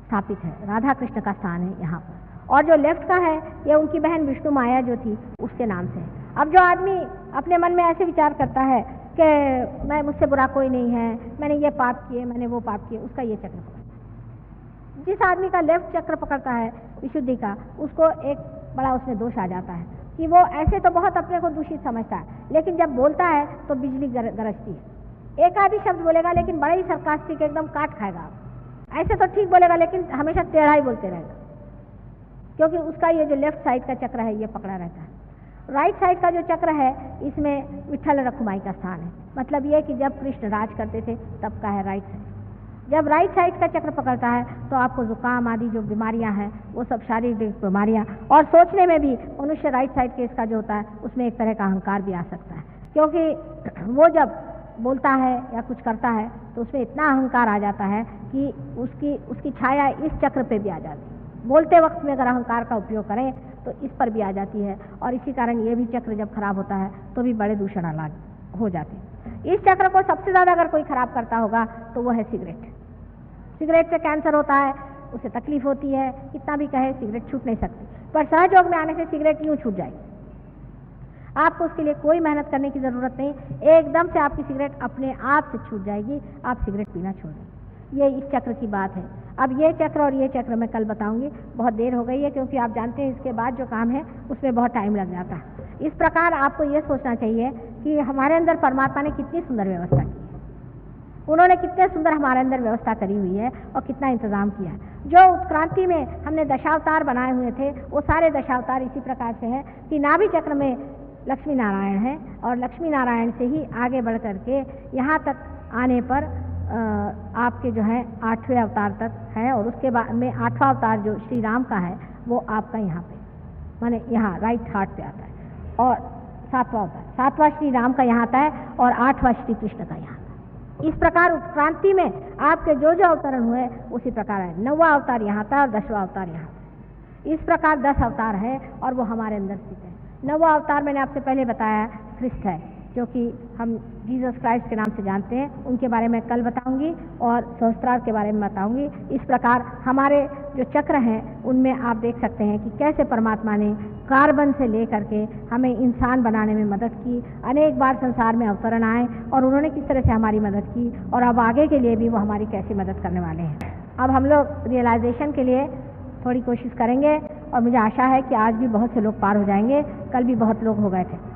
स्थापित है, राधा कृष्ण का स्थान है यहाँ पर। और जो लेफ्ट का है ये उनकी बहन विष्णु माया जो थी उसके नाम से है। अब जो आदमी अपने मन में ऐसे विचार करता है कि मैं, मुझसे बुरा कोई नहीं है, मैंने ये पाप किए, मैंने वो पाप किए, उसका ये चक्र पकड़ता है। जिस आदमी का लेफ्ट चक्र पकड़ता है विशुद्धि का, उसको एक बड़ा उसमें दोष आ जाता है कि वो ऐसे तो बहुत अपने को दूषित समझता है, लेकिन जब बोलता है तो बिजली गरजती है। एक आधी शब्द बोलेगा लेकिन बड़ा ही सरकास्टिक, एकदम काट खाएगा। ऐसे तो ठीक बोलेगा लेकिन हमेशा टेढ़ा ही बोलते रहेगा, क्योंकि उसका ये जो लेफ्ट साइड का चक्र है ये पकड़ा रहता है। राइट साइड का जो चक्र है इसमें विठ्ठल रखुमाई का स्थान है। मतलब ये कि जब कृष्ण राज करते थे तब का है राइट साइड। जब राइट साइड का चक्र पकड़ता है तो आपको जुकाम आदि जो बीमारियां हैं वो सब शारीरिक बीमारियां, और सोचने में भी मनुष्य राइट साइड के इसका जो होता है उसमें एक तरह का अहंकार भी आ सकता है, क्योंकि वो जब बोलता है या कुछ करता है तो उसमें इतना अहंकार आ जाता है कि उसकी छाया इस चक्र पे भी आ जाती है। बोलते वक्त में अगर अहंकार का उपयोग करें तो इस पर भी आ जाती है, और इसी कारण ये भी चक्र जब खराब होता है तो भी बड़े दूषण अलग हो जाते हैं। इस चक्र को सबसे ज़्यादा अगर कोई खराब करता होगा तो वो है सिगरेट। सिगरेट से कैंसर होता है, उससे तकलीफ होती है, कितना भी कहे सिगरेट छूट नहीं सकती, पर सहयोग में आने से सिगरेट यूँ छूट जाएगी। आपको उसके लिए कोई मेहनत करने की ज़रूरत नहीं, एकदम से आपकी सिगरेट अपने आप से छूट जाएगी, आप सिगरेट पीना छोड़ देंगे। ये इस चक्र की बात है। अब ये चक्र और ये चक्र मैं कल बताऊंगी, बहुत देर हो गई है क्योंकि आप जानते हैं इसके बाद जो काम है उसमें बहुत टाइम लग जाता है। इस प्रकार आपको ये सोचना चाहिए कि हमारे अंदर परमात्मा ने कितनी सुंदर व्यवस्था की है, उन्होंने कितने सुंदर हमारे अंदर व्यवस्था करी हुई है और कितना इंतजाम किया है। जो उत्क्रांति में हमने दशावतार बनाए हुए थे वो सारे दशावतार इसी प्रकार से है कि नाभि चक्र में लक्ष्मी नारायण है, और लक्ष्मी नारायण से ही आगे बढ़ करके यहाँ तक आने पर आपके जो है 8वें अवतार तक है, और उसके बाद में 8वां अवतार जो श्री राम का है वो आपका यहाँ पे माने यहाँ राइट हार्ट पे आता है, और 7वां अवतार, 7वां श्री राम का यहाँ आता है, और 8वां श्री कृष्ण का यहाँ आता है। इस प्रकार उत्क्रांति में आपके जो जो अवतरण हुए उसी प्रकार है। 9वां अवतार यहाँ था और 10वां अवतार यहाँ था। इस प्रकार 10 अवतार है और वो हमारे अंदर स्थित है। 9वां अवतार मैंने आपसे पहले बताया ख्रिस्त है, जो कि हम जीसस क्राइस्ट के नाम से जानते हैं, उनके बारे में कल बताऊंगी, और सहस्त्रार के बारे में बताऊंगी। इस प्रकार हमारे जो चक्र हैं उनमें आप देख सकते हैं कि कैसे परमात्मा ने कार्बन से लेकर के हमें इंसान बनाने में मदद की। अनेक बार संसार में अवतरण आए और उन्होंने किस तरह से हमारी मदद की, और अब आगे के लिए भी वो हमारी कैसे मदद करने वाले हैं। अब हम लोग रियलाइजेशन के लिए थोड़ी कोशिश करेंगे, और मुझे आशा है कि आज भी बहुत से लोग पार हो जाएंगे, कल भी बहुत लोग हो गए थे।